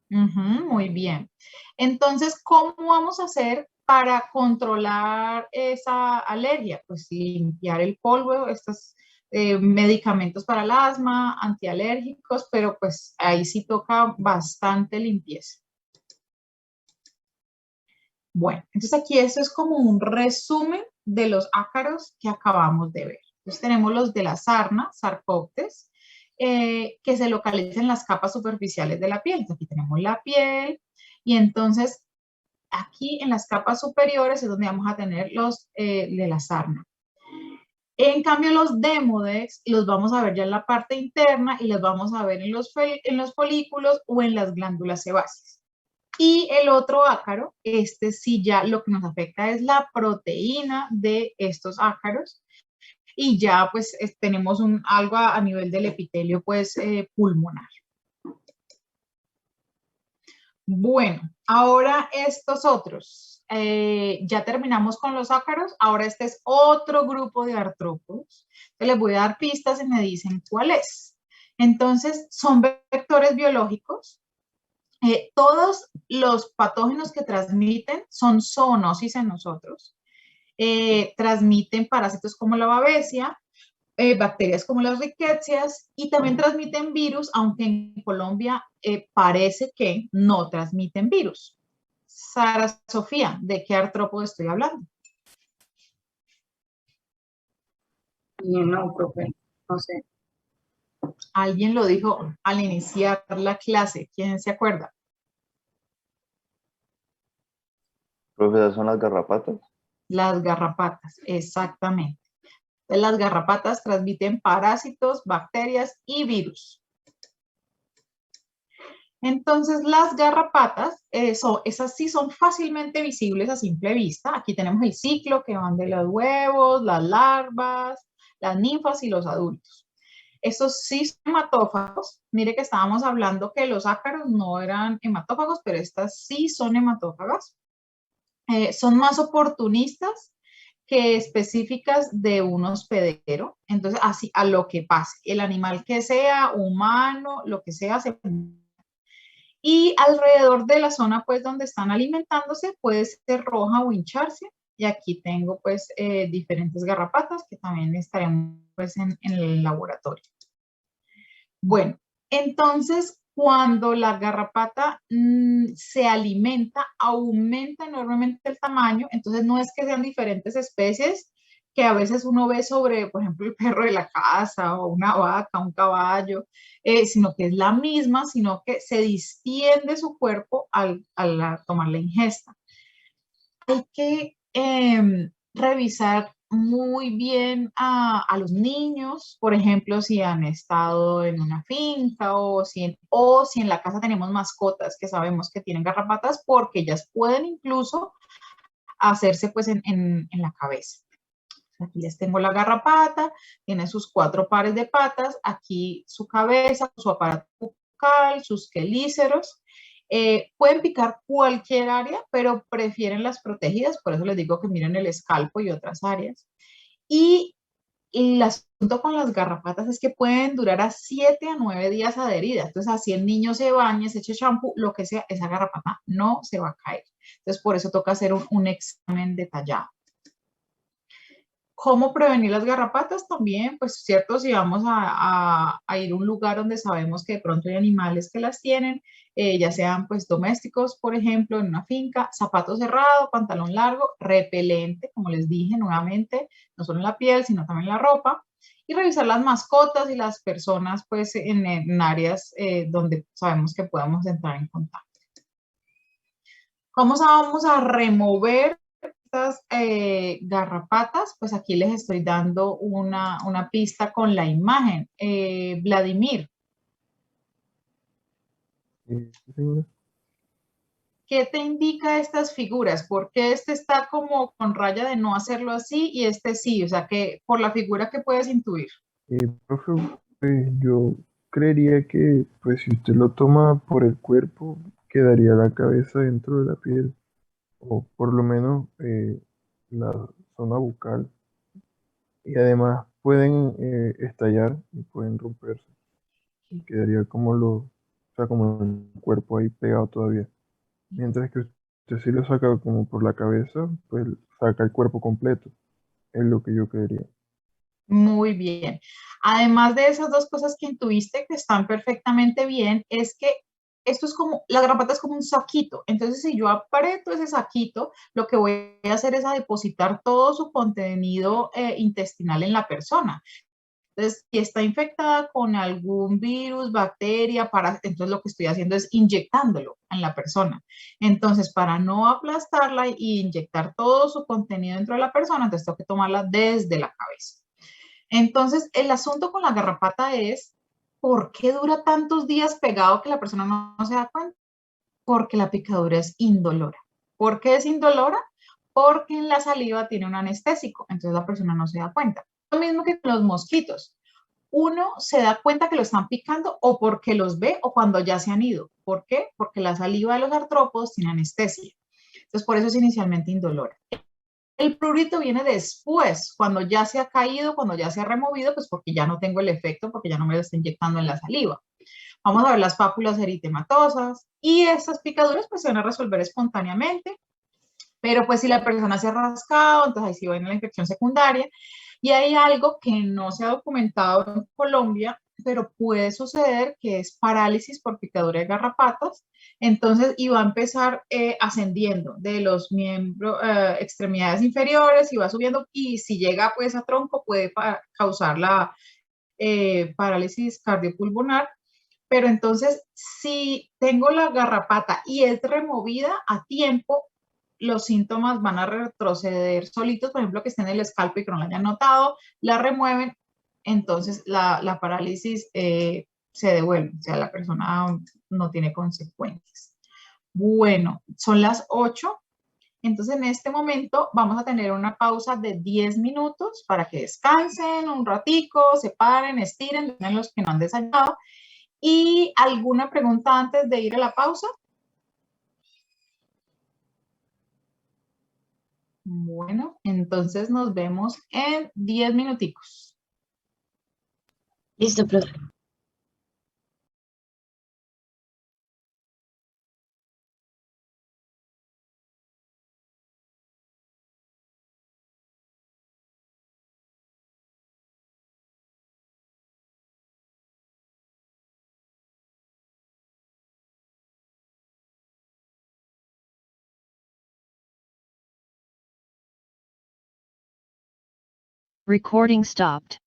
Muy bien. Entonces, ¿cómo vamos a hacer para controlar esa alergia? Pues limpiar el polvo, estos medicamentos para el asma, antialérgicos, pero pues ahí sí toca bastante limpieza. Bueno, entonces aquí esto es como un resumen de los ácaros que acabamos de ver. Entonces tenemos los de la sarna, Sarcoptes, que se localizan en las capas superficiales de la piel. Entonces, aquí tenemos la piel y entonces aquí en las capas superiores es donde vamos a tener los de la sarna. En cambio los Demodex los vamos a ver ya en la parte interna y los vamos a ver en los folículos o en las glándulas sebáceas. Y el otro ácaro, este sí ya lo que nos afecta es la proteína de estos ácaros y ya pues tenemos algo a nivel del epitelio pues pulmonar. Bueno, ahora estos otros. Ya terminamos con los ácaros, ahora este es otro grupo de artrópodos. Les voy a dar pistas y me dicen cuál es. Entonces, son vectores biológicos. Todos los patógenos que transmiten son zoonosis en nosotros. Transmiten parásitos como la babesia, bacterias como las rickettsias y también transmiten virus, aunque en Colombia parece que no transmiten virus. Sara Sofía, ¿de qué artrópodo estoy hablando? No, profe, no sé. Alguien lo dijo al iniciar la clase, ¿quién se acuerda? Profesor, ¿son las garrapatas? Las garrapatas, exactamente. Las garrapatas transmiten parásitos, bacterias y virus. Entonces, las garrapatas, esas sí son fácilmente visibles a simple vista. Aquí tenemos el ciclo que van de los huevos, las larvas, las ninfas y los adultos. Estos sí son hematófagos. Mire que estábamos hablando que los ácaros no eran hematófagos, pero estas sí son hematófagas. Son más oportunistas que específicas de un hospedero. Entonces, así a lo que pase, el animal que sea, humano, lo que sea, se... Y alrededor de la zona, pues, donde están alimentándose, puede ser roja o hincharse. Y aquí tengo, pues, diferentes garrapatas que también estaremos, pues, en el laboratorio. Bueno, entonces, cuando la garrapata se alimenta, aumenta enormemente el tamaño. Entonces, no es que sean diferentes especies que a veces uno ve sobre, por ejemplo, el perro de la casa o una vaca, un caballo, sino que es la misma, sino que se distiende su cuerpo al tomar la ingesta. Hay que revisar muy bien a los niños, por ejemplo, si han estado en una finca o si en la casa tenemos mascotas que sabemos que tienen garrapatas, porque ellas pueden incluso hacerse pues en la cabeza. Aquí les tengo la garrapata, tiene sus 4 pares de patas, aquí su cabeza, su aparato bucal, sus quelíceros. Pueden picar cualquier área, pero prefieren las protegidas, por eso les digo que miren el escalpo y otras áreas. Y el asunto con las garrapatas es que pueden durar a 7 a 9 días adheridas. Entonces, así el niño se bañe, se eche champú, lo que sea, esa garrapata no se va a caer. Entonces, por eso toca hacer un examen detallado. ¿Cómo prevenir las garrapatas? También, pues cierto, si vamos a ir a un lugar donde sabemos que de pronto hay animales que las tienen, ya sean pues domésticos, por ejemplo, en una finca, zapato cerrado, pantalón largo, repelente, como les dije nuevamente, no solo en la piel, sino también en la ropa, y revisar las mascotas y las personas pues en áreas donde sabemos que podemos entrar en contacto. ¿Cómo vamos a remover estas garrapatas? Pues aquí les estoy dando una pista con la imagen. Vladimir, Señora. ¿qué te indica estas figuras? ¿Por qué este está como con raya de no hacerlo así y este sí? O sea, que por la figura que puedes intuir. Profe, yo creería que pues si usted lo toma por el cuerpo, quedaría la cabeza dentro de la piel, o por lo menos la zona bucal, y además pueden estallar y pueden romperse, y quedaría como o sea, como el cuerpo ahí pegado todavía. Mientras que usted si lo saca como por la cabeza, pues saca el cuerpo completo, es lo que yo creería. Muy bien. Además de esas dos cosas que intuiste que están perfectamente bien, es que esto es como, la garrapata es como un saquito. Entonces, si yo aprieto ese saquito, lo que voy a hacer es a depositar todo su contenido intestinal en la persona. Entonces, si está infectada con algún virus, bacteria, entonces lo que estoy haciendo es inyectándolo en la persona. Entonces, para no aplastarla e inyectar todo su contenido dentro de la persona, entonces tengo que tomarla desde la cabeza. Entonces, el asunto con la garrapata es, ¿por qué dura tantos días pegado que la persona no se da cuenta? Porque la picadura es indolora. ¿Por qué es indolora? Porque en la saliva tiene un anestésico, entonces la persona no se da cuenta. Lo mismo que con los mosquitos. uno se da cuenta que lo están picando o porque los ve o cuando ya se han ido. ¿Por qué? Porque la saliva de los artrópodos tiene anestesia. Entonces, por eso es inicialmente indolora. El prurito viene después, cuando ya se ha caído, cuando ya se ha removido, pues porque ya no tengo el efecto, porque ya no me lo está inyectando en la saliva. Vamos a ver las pápulas eritematosas y estas picaduras pues se van a resolver espontáneamente, pero pues si la persona se ha rascado, entonces ahí sí va a la infección secundaria. Y hay algo que no se ha documentado en Colombia, pero puede suceder, que es parálisis por picadura de garrapatas. Entonces, y va a empezar ascendiendo de los miembros, extremidades inferiores y va subiendo. Y si llega pues a tronco, puede causar la parálisis cardiopulmonar. Pero entonces, si tengo la garrapata y es removida a tiempo, los síntomas van a retroceder solitos, por ejemplo, que esté en el escalpo y que no la hayan notado, la remueven, entonces la parálisis se devuelve, o sea, la persona no tiene consecuencias. Bueno, son las 8, entonces en este momento vamos a tener una pausa de 10 minutos para que descansen un ratico, se paren, estiren, los que no han desayunado. ¿Y alguna pregunta antes de ir a la pausa? Bueno, entonces nos vemos en 10 minuticos. Listo, profe. Recording stopped.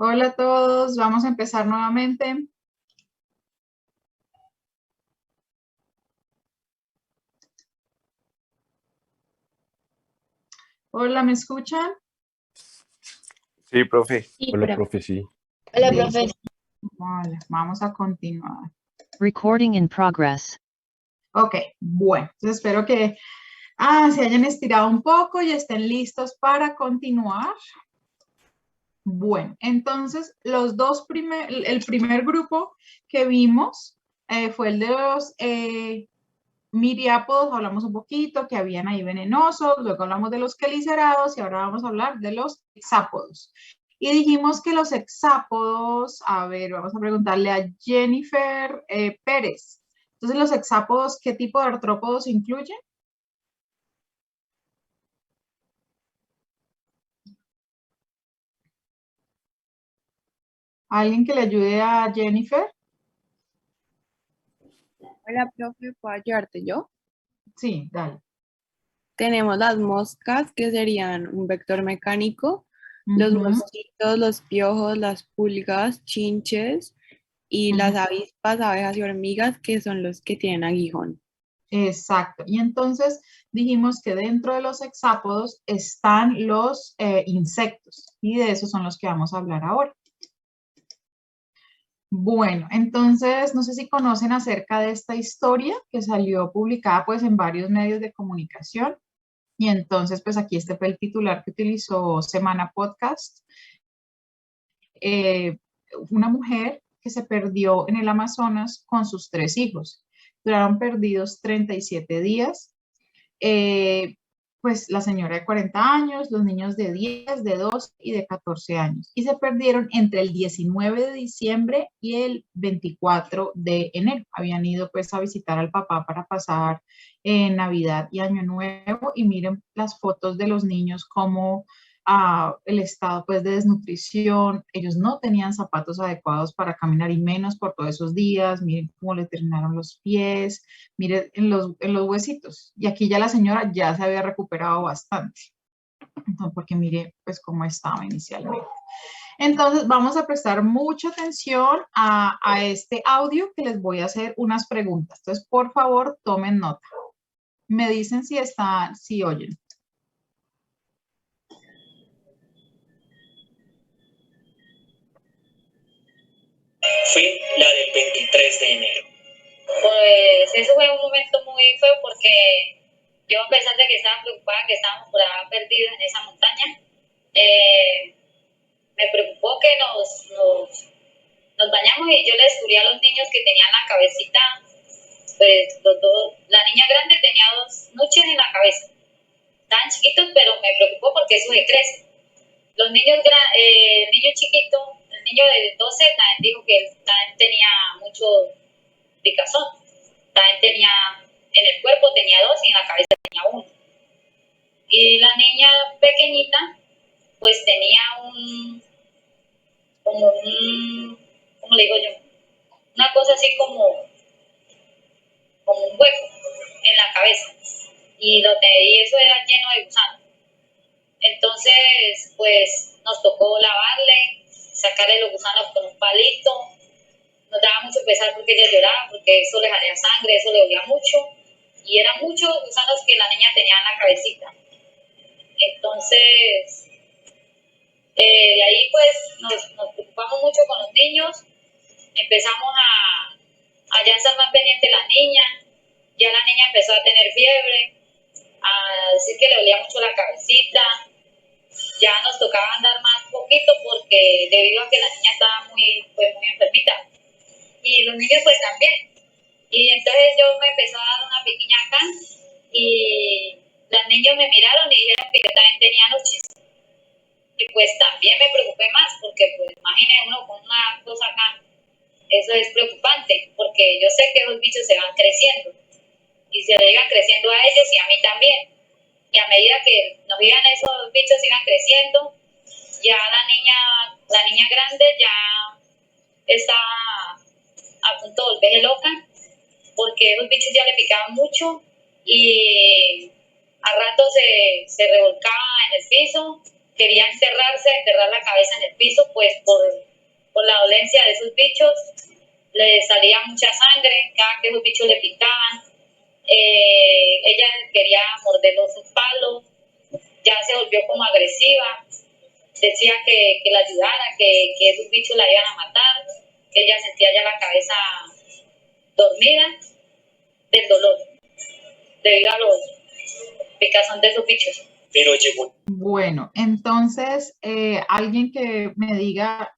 Hola a todos, vamos a empezar nuevamente. Hola, ¿me escuchan? Sí, profe. Sí, Hola, profe. profe, sí. Hola, Listo. profe. Vale, vamos a continuar. Recording in progress. Ok, bueno, entonces espero que se hayan estirado un poco y estén listos para continuar. Bueno, entonces el primer grupo que vimos fue el de los miriápodos, hablamos un poquito que habían ahí venenosos, luego hablamos de los quelicerados y ahora vamos a hablar de los hexápodos. Y dijimos que los hexápodos, a ver, vamos a preguntarle a Jennifer Pérez. Entonces, los hexápodos, ¿qué tipo de artrópodos incluyen? ¿Alguien que le ayude a Jennifer? Hola, profe, ¿puedo ayudarte yo? Sí, dale. Tenemos las moscas, que serían un vector mecánico, los Ujú. mosquitos, los piojos, las pulgas, chinches y las avispas, abejas y hormigas, que son los que tienen aguijón. Exacto. Y entonces dijimos que dentro de los hexápodos están los insectos y de esos son los que vamos a hablar ahora. Bueno, entonces no sé si conocen acerca de esta historia que salió publicada pues en varios medios de comunicación y entonces pues aquí este fue el titular que utilizó Semana Podcast. Una mujer que se perdió en el Amazonas con sus 3 hijos. Duraron perdidos 37 días. Pues la señora de 40 años, los niños de 10, de 2 y de 14 años. Y se perdieron entre el 19 de diciembre y el 24 de enero. Habían ido pues a visitar al papá para pasar Navidad y Año Nuevo. Y miren las fotos de los niños como el estado pues de desnutrición, ellos no tenían zapatos adecuados para caminar y menos por todos esos días, miren cómo le terminaron los pies, miren en los huesitos, y aquí ya la señora ya se había recuperado bastante, entonces, porque mire pues cómo estaba inicialmente. Entonces vamos a prestar mucha atención a este audio que les voy a hacer unas preguntas, entonces por favor tomen nota, me dicen si oyen. Fue la del 23 de enero. Pues eso fue un momento muy feo porque yo, a pesar de que estaba preocupada, que estábamos por allá perdidos en esa montaña, me preocupó que nos bañamos y yo le descubrí a los niños que tenían la cabecita, pues la niña grande tenía 2 nuches en la cabeza, tan chiquitos, pero me preocupó porque eso se crece. Los niños, el niño chiquito, el niño de 12 también dijo que él también tenía mucho picazón. También tenía, en el cuerpo tenía 2 y en la cabeza tenía 1. Y la niña pequeñita, pues tenía ¿cómo le digo yo? Una cosa así como un hueco en la cabeza. Y eso era lleno de gusanos. Entonces, pues nos tocó lavarle, sacarle los gusanos con un palito. Nos daba mucho pesar porque ella lloraba, porque eso le salía sangre, eso le dolía mucho. Y eran muchos gusanos que la niña tenía en la cabecita. Entonces, de ahí pues nos preocupamos mucho con los niños. Empezamos a ya estar más pendiente de la niña. Ya la niña empezó a tener fiebre, a decir que le dolía mucho la cabecita. Ya nos tocaba andar más poquito porque debido a que la niña estaba muy enfermita. Y los niños pues también. Y entonces yo me empezó a dar una pequeña acá y los niños me miraron y dijeron que yo también tenía noches. Y pues también me preocupé más porque pues imagine uno con una cosa acá. Eso es preocupante porque yo sé que los bichos se van creciendo y se llegan creciendo a ellos y a mí también. Y a medida que nos iban esos bichos iban creciendo, ya la niña grande ya estaba a punto de volverse loca porque esos bichos ya le picaban mucho y a rato se revolcaba en el piso quería enterrar la cabeza en el piso, pues por la dolencia de esos bichos. Le salía mucha sangre cada que esos bichos le picaban. Ella quería morder los palos, ya se volvió como agresiva, decía que la ayudara, que esos bichos la iban a matar, que ella sentía ya la cabeza dormida del dolor, debido a los picazón de esos bichos. Pero llegó. Bueno, entonces, alguien que me diga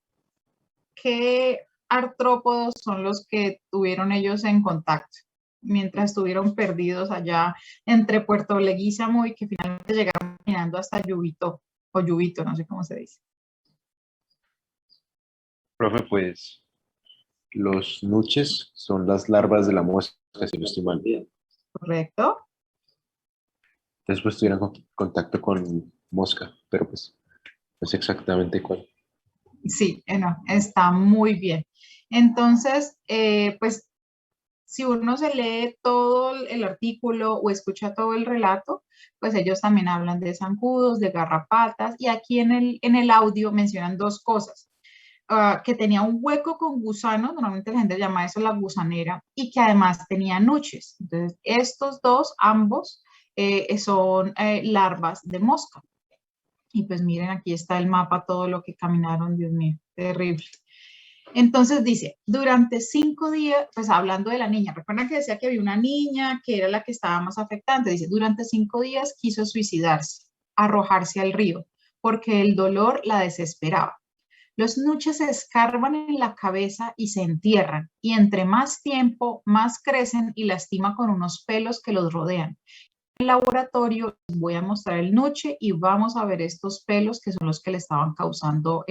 qué artrópodos son los que tuvieron ellos en contacto mientras estuvieron perdidos allá entre Puerto Leguízamo y que finalmente llegaron caminando hasta Yubito, o Yubito, no sé cómo se dice. Profe, pues los nuches son las larvas de la mosca, si no estoy mal. ¿Correcto? Después tuvieron contacto con mosca, pero pues no sé exactamente cuál. Sí, no, está muy bien. Entonces, pues, si uno se lee todo el artículo o escucha todo el relato, pues ellos también hablan de zancudos, de garrapatas, y aquí en el audio mencionan dos cosas. Que tenía un hueco con gusanos, normalmente la gente llama eso la gusanera, y que además tenía nuches. Entonces, estos dos, ambos, son larvas de mosca. Y pues miren, aquí está el mapa, todo lo que caminaron, Dios mío, terrible. Entonces dice, durante 5 días, pues hablando de la niña, recuerdan que decía que había una niña que era la que estaba más afectante, dice, durante 5 días quiso suicidarse, arrojarse al río, porque el dolor la desesperaba. Los nuches se escarban en la cabeza y se entierran, y entre más tiempo, más crecen y lastiman con unos pelos que los rodean. En el laboratorio les voy a mostrar el nuche y vamos a ver estos pelos que son los que le estaban causando,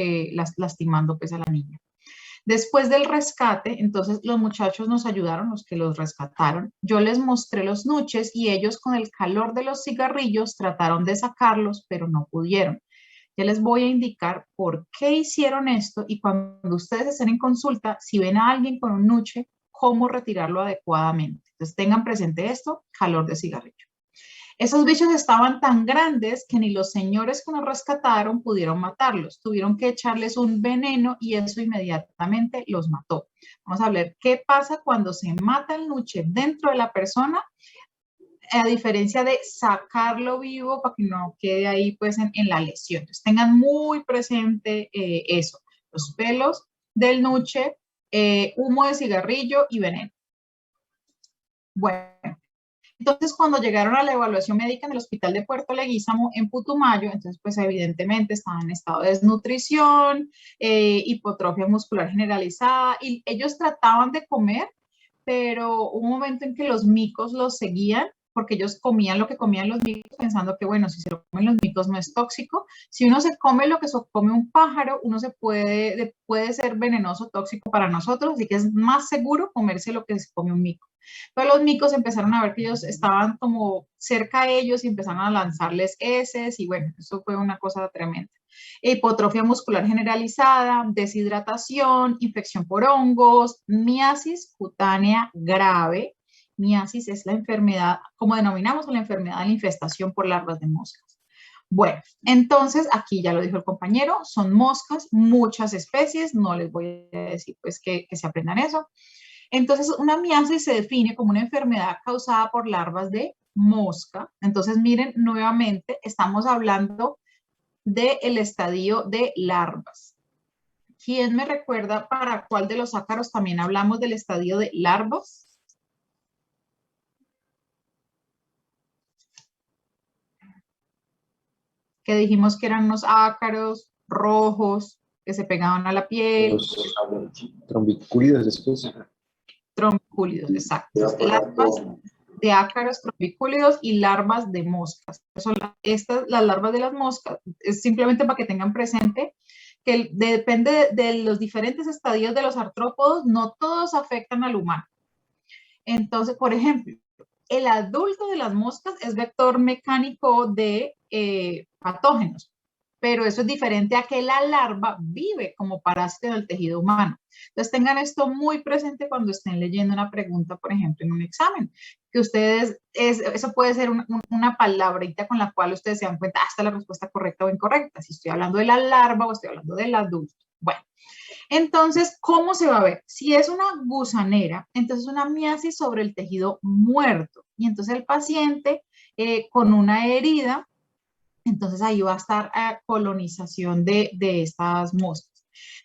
lastimando pues a la niña. Después del rescate, entonces los muchachos nos ayudaron, los que los rescataron. Yo les mostré los nuches y ellos con el calor de los cigarrillos trataron de sacarlos, pero no pudieron. Ya les voy a indicar por qué hicieron esto y cuando ustedes estén en consulta, si ven a alguien con un nuche, cómo retirarlo adecuadamente. Entonces tengan presente esto, calor de cigarrillo. Esos bichos estaban tan grandes que ni los señores que nos rescataron pudieron matarlos. Tuvieron que echarles un veneno y eso inmediatamente los mató. Vamos a ver qué pasa cuando se mata el nuche dentro de la persona, a diferencia de sacarlo vivo para que no quede ahí pues en la lesión. Entonces tengan muy presente eso. Los pelos del nuche, humo de cigarrillo y veneno. Bueno. Entonces, cuando llegaron a la evaluación médica en el hospital de Puerto Leguízamo, en Putumayo, entonces, pues evidentemente estaban en estado de desnutrición, hipotrofia muscular generalizada, y ellos trataban de comer, pero hubo un momento en que los micos los seguían, porque ellos comían lo que comían los micos, pensando que, bueno, si se lo comen los micos no es tóxico. Si uno se come lo que se come un pájaro, uno puede ser venenoso, tóxico para nosotros, así que es más seguro comerse lo que se come un mico. Pero los micos empezaron a ver que ellos estaban como cerca a ellos y empezaron a lanzarles heces y bueno, eso fue una cosa tremenda. Hipotrofia muscular generalizada, deshidratación, infección por hongos, miasis cutánea grave. Miasis es la enfermedad, como denominamos la enfermedad de la infestación por larvas de moscas. Bueno, entonces aquí ya lo dijo el compañero, son moscas, muchas especies, no les voy a decir pues que se aprendan eso. Entonces, una miasis se define como una enfermedad causada por larvas de mosca. Entonces, miren, nuevamente estamos hablando del estadio de larvas. ¿Quién me recuerda para cuál de los ácaros también hablamos del estadio de larvas? Que dijimos que eran unos ácaros rojos que se pegaban a la piel. Los trombicúlidos después. Trombicúlidos, exacto. Larvas de ácaros trombicúlidos y larvas de moscas. Las larvas de las moscas, es simplemente para que tengan presente que depende de los diferentes estadios de los artrópodos, no todos afectan al humano. Entonces, por ejemplo, el adulto de las moscas es vector mecánico de patógenos. pero eso es diferente a que la larva vive como parásito en el tejido humano. Entonces tengan esto muy presente cuando estén leyendo una pregunta, por ejemplo, en un examen, que ustedes, eso puede ser una palabrita con la cual ustedes se dan cuenta, esta es la respuesta correcta o incorrecta, si estoy hablando de la larva o estoy hablando del adulto. Bueno, entonces, ¿cómo se va a ver? Si es una gusanera, entonces una miasis sobre el tejido muerto, y entonces el paciente con una herida, entonces ahí va a estar colonización de estas moscas.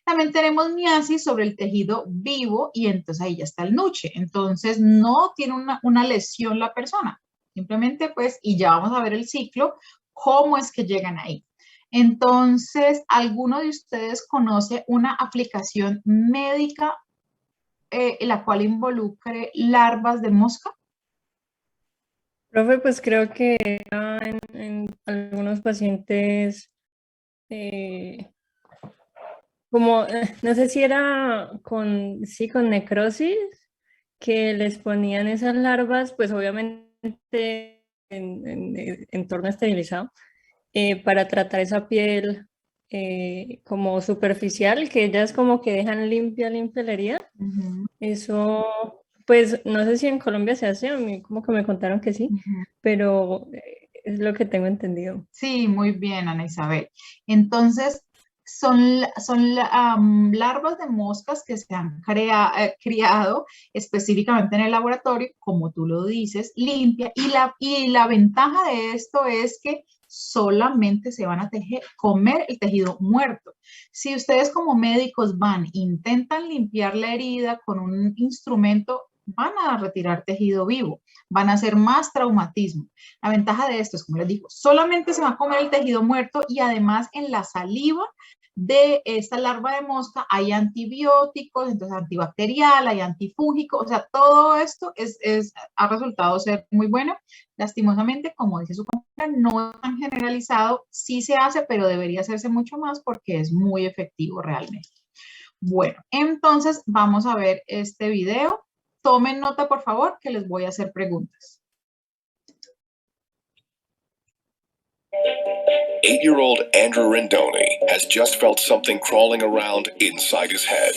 También tenemos miasis sobre el tejido vivo y entonces ahí ya está el nuche. Entonces no tiene una lesión la persona. Simplemente pues, y ya vamos a ver el ciclo, cómo es que llegan ahí. Entonces, ¿alguno de ustedes conoce una aplicación médica la cual involucre larvas de mosca? Profe, pues creo que en algunos pacientes, como, no sé si era con necrosis, que les ponían esas larvas, pues obviamente en entorno esterilizado, para tratar esa piel como superficial, que ellas como que dejan limpia la herida. Eso, pues no sé si en Colombia se hace, a mí como que me contaron que sí, pero es lo que tengo entendido. Sí, muy bien, Ana Isabel. Entonces, son larvas de moscas que se han criado específicamente en el laboratorio, como tú lo dices, limpia. Y la ventaja de esto es que solamente se van a comer el tejido muerto. Si ustedes como médicos intentan limpiar la herida con un instrumento, van a retirar tejido vivo, van a hacer más traumatismo. La ventaja de esto es, como les digo, solamente se va a comer el tejido muerto y además en la saliva de esta larva de mosca hay antibióticos, entonces antibacterial, hay antifúngico, o sea, todo esto ha resultado ser muy bueno. Lastimosamente, como dice su compañera, no es tan generalizado, sí se hace, pero debería hacerse mucho más porque es muy efectivo realmente. Bueno, entonces vamos a ver este video. Tomen nota, por favor, que les voy a hacer preguntas. 8-year-old Andrew Rendoni has just felt something crawling around inside his head.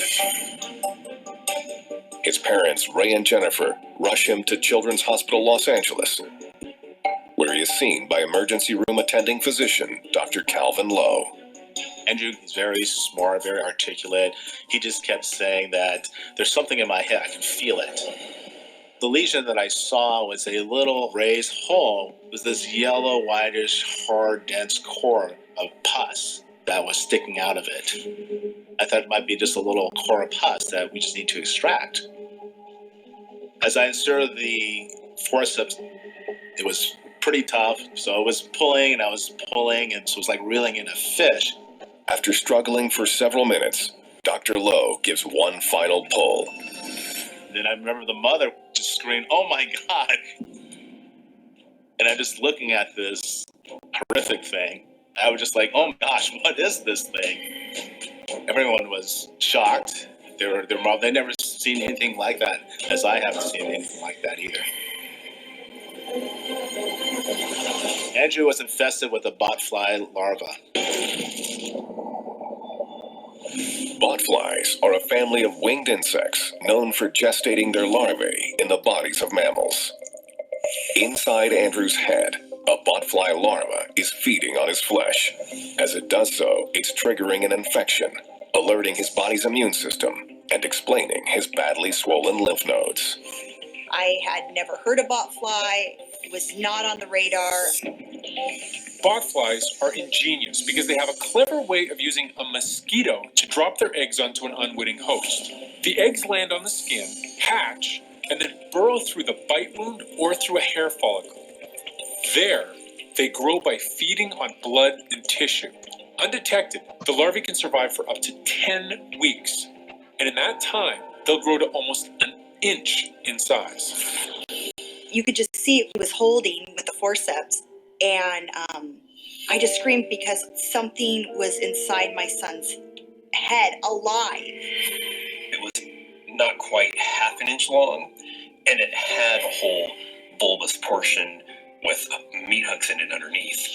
His parents, Ray and Jennifer, rush him to Children's Hospital Los Angeles, where he is seen by emergency room attending physician, Dr. Calvin Lowe. Andrew is very smart, very articulate. He just kept saying that there's something in my head, I can feel it. The lesion that I saw was a little raised hole with this yellow, whitish, hard, dense core of pus that was sticking out of it. I thought it might be just a little core of pus that we just need to extract. As I inserted the forceps, it was pretty tough, so I was pulling and I was pulling, and so it was like reeling in a fish. After struggling for several minutes, Dr. Lowe gives one final pull. Then I remember the mother just screamed, "Oh my God!" And I'm just looking at this horrific thing. I was just like, "Oh my gosh, what is this thing?" Everyone was shocked. They never seen anything like that, as I haven't seen anything like that either. Andrew was infested with a botfly larva. Botflies are a family of winged insects known for gestating their larvae in the bodies of mammals. Inside Andrew's head, a botfly larva is feeding on his flesh. As it does so, it's triggering an infection, alerting his body's immune system and explaining his badly swollen lymph nodes. I had never heard of botfly. It was not on the radar. Botflies are ingenious because they have a clever way of using a mosquito to drop their eggs onto an unwitting host. The eggs land on the skin, hatch, and then burrow through the bite wound or through a hair follicle. There, they grow by feeding on blood and tissue. Undetected, the larvae can survive for up to 10 weeks. And in that time, they'll grow to almost an inch in size. You could just see he was holding with the forceps, and I just screamed because something was inside my son's head, alive. It was not quite half an inch long, and it had a whole bulbous portion with meat hooks in it underneath.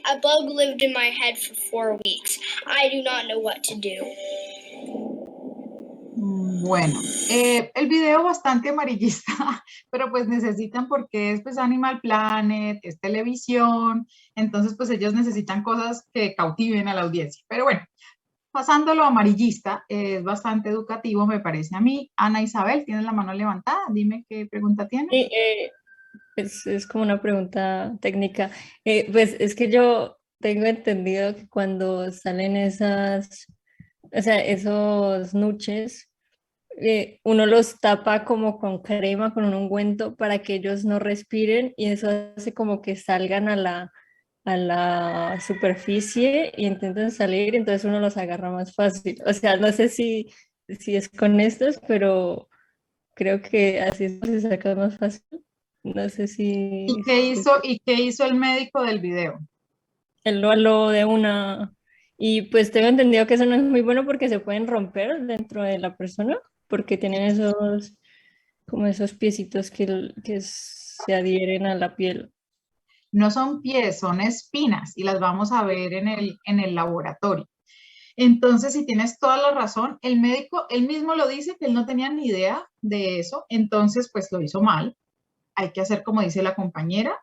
A bug lived in my head for 4 weeks. I do not know what to do. Bueno, el video bastante amarillista, pero pues necesitan porque es pues Animal Planet, es televisión, entonces pues ellos necesitan cosas que cautiven a la audiencia. Pero bueno, pasando a lo amarillista, es bastante educativo me parece a mí. Ana Isabel, tienes la mano levantada, dime qué pregunta tienes. Sí, es como una pregunta técnica. Pues es que yo tengo entendido que cuando salen esos nuches, uno los tapa como con crema, con un ungüento para que ellos no respiren y eso hace como que salgan a la superficie y intenten salir, entonces uno los agarra más fácil. O sea, no sé si es con estos, pero creo que así se saca más fácil. No sé si... ¿Y qué hizo el médico del video? Él lo habló de una... Y pues tengo entendido que eso no es muy bueno porque se pueden romper dentro de la persona, porque tienen esos piecitos que se adhieren a la piel. No son pies, son espinas y las vamos a ver en el laboratorio. Entonces, si tienes toda la razón, el médico, él mismo lo dice que él no tenía ni idea de eso, entonces pues lo hizo mal. Hay que hacer como dice la compañera,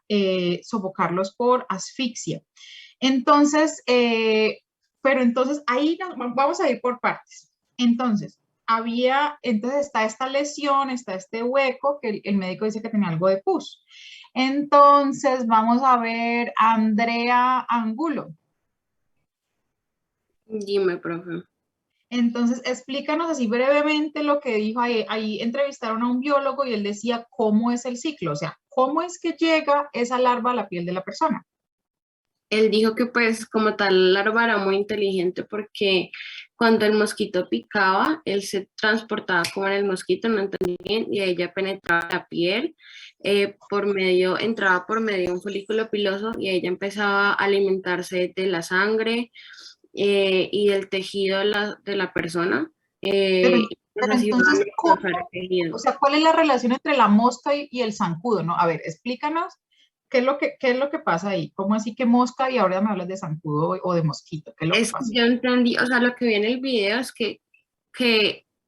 sofocarlos por asfixia. Entonces, pero entonces ahí vamos a ir por partes. Entonces está esta lesión, está este hueco que el médico dice que tenía algo de pus. Entonces, vamos a ver a Andrea Angulo. Dime, profe. Entonces, explícanos así brevemente lo que dijo ahí. Ahí entrevistaron a un biólogo y él decía cómo es el ciclo, o sea, cómo es que llega esa larva a la piel de la persona. Él dijo que pues como tal la larva era muy inteligente porque cuando el mosquito picaba, él se transportaba como en el mosquito, no entendí bien, y ella penetraba la piel, entraba por medio de un folículo piloso y ella empezaba a alimentarse de la sangre y del tejido de la persona. Pero entonces, o sea, ¿cuál es la relación entre la mosca y el zancudo? ¿No? A ver, explícanos. ¿Qué es lo que pasa ahí? ¿Cómo así que mosca y ahora me hablas de zancudo o de mosquito? ¿Qué es lo que pasa? Yo entendí, o sea, lo que vi en el video es que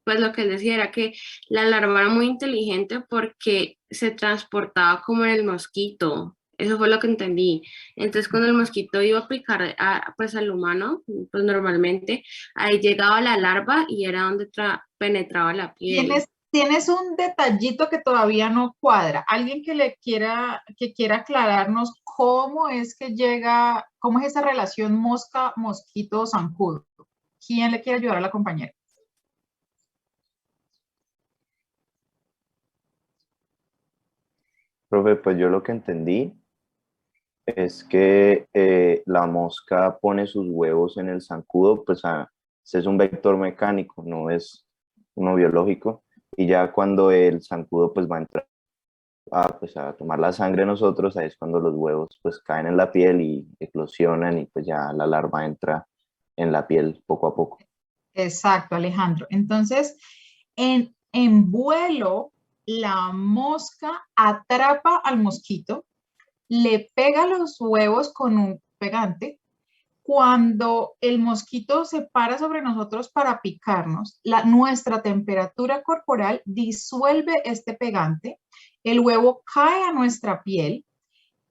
pues lo que él decía era que la larva era muy inteligente porque se transportaba como en el mosquito. Eso fue lo que entendí. Entonces, cuando el mosquito iba a picar pues al humano, pues normalmente, ahí llegaba la larva y era donde penetraba la piel. Tienes un detallito que todavía no cuadra. Alguien que quiera aclararnos cómo es que llega, cómo es esa relación mosca-mosquito-zancudo. ¿Quién le quiere ayudar a la compañera? Profe, pues yo lo que entendí es que la mosca pone sus huevos en el zancudo, pues es un vector mecánico, no es uno biológico. Y ya cuando el zancudo pues va a entrar a tomar la sangre de nosotros, ahí es cuando los huevos pues caen en la piel y eclosionan y pues ya la larva entra en la piel poco a poco. Exacto, Alejandro. Entonces, en vuelo, la mosca atrapa al mosquito, le pega los huevos con un pegante. Cuando el mosquito se para sobre nosotros para picarnos, nuestra temperatura corporal disuelve este pegante, el huevo cae a nuestra piel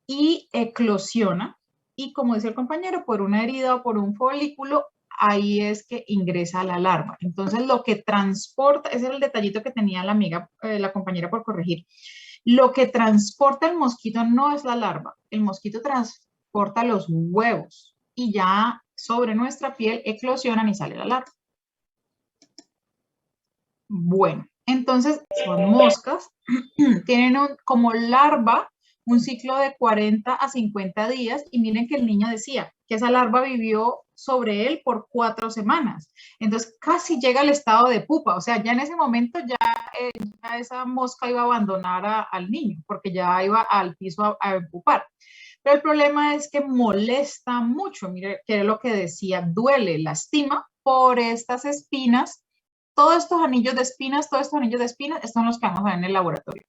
y eclosiona. Y como dice el compañero, por una herida o por un folículo, ahí es que ingresa la larva. Entonces, lo que transporta, ese es el detallito que tenía la amiga, la compañera por corregir. Lo que transporta el mosquito no es la larva, el mosquito transporta los huevos. Y ya sobre nuestra piel eclosionan y sale la larva. Bueno, entonces son moscas, tienen como larva un ciclo de 40 a 50 días y miren que el niño decía que esa larva vivió sobre él por 4 semanas. Entonces casi llega al estado de pupa, o sea, ya en ese momento ya esa mosca iba a abandonar al niño porque ya iba al piso a pupar. Pero el problema es que molesta mucho, mire, que es lo que decía, duele, lastima por estas espinas. Todos estos anillos de espinas, son los que vamos a ver en el laboratorio.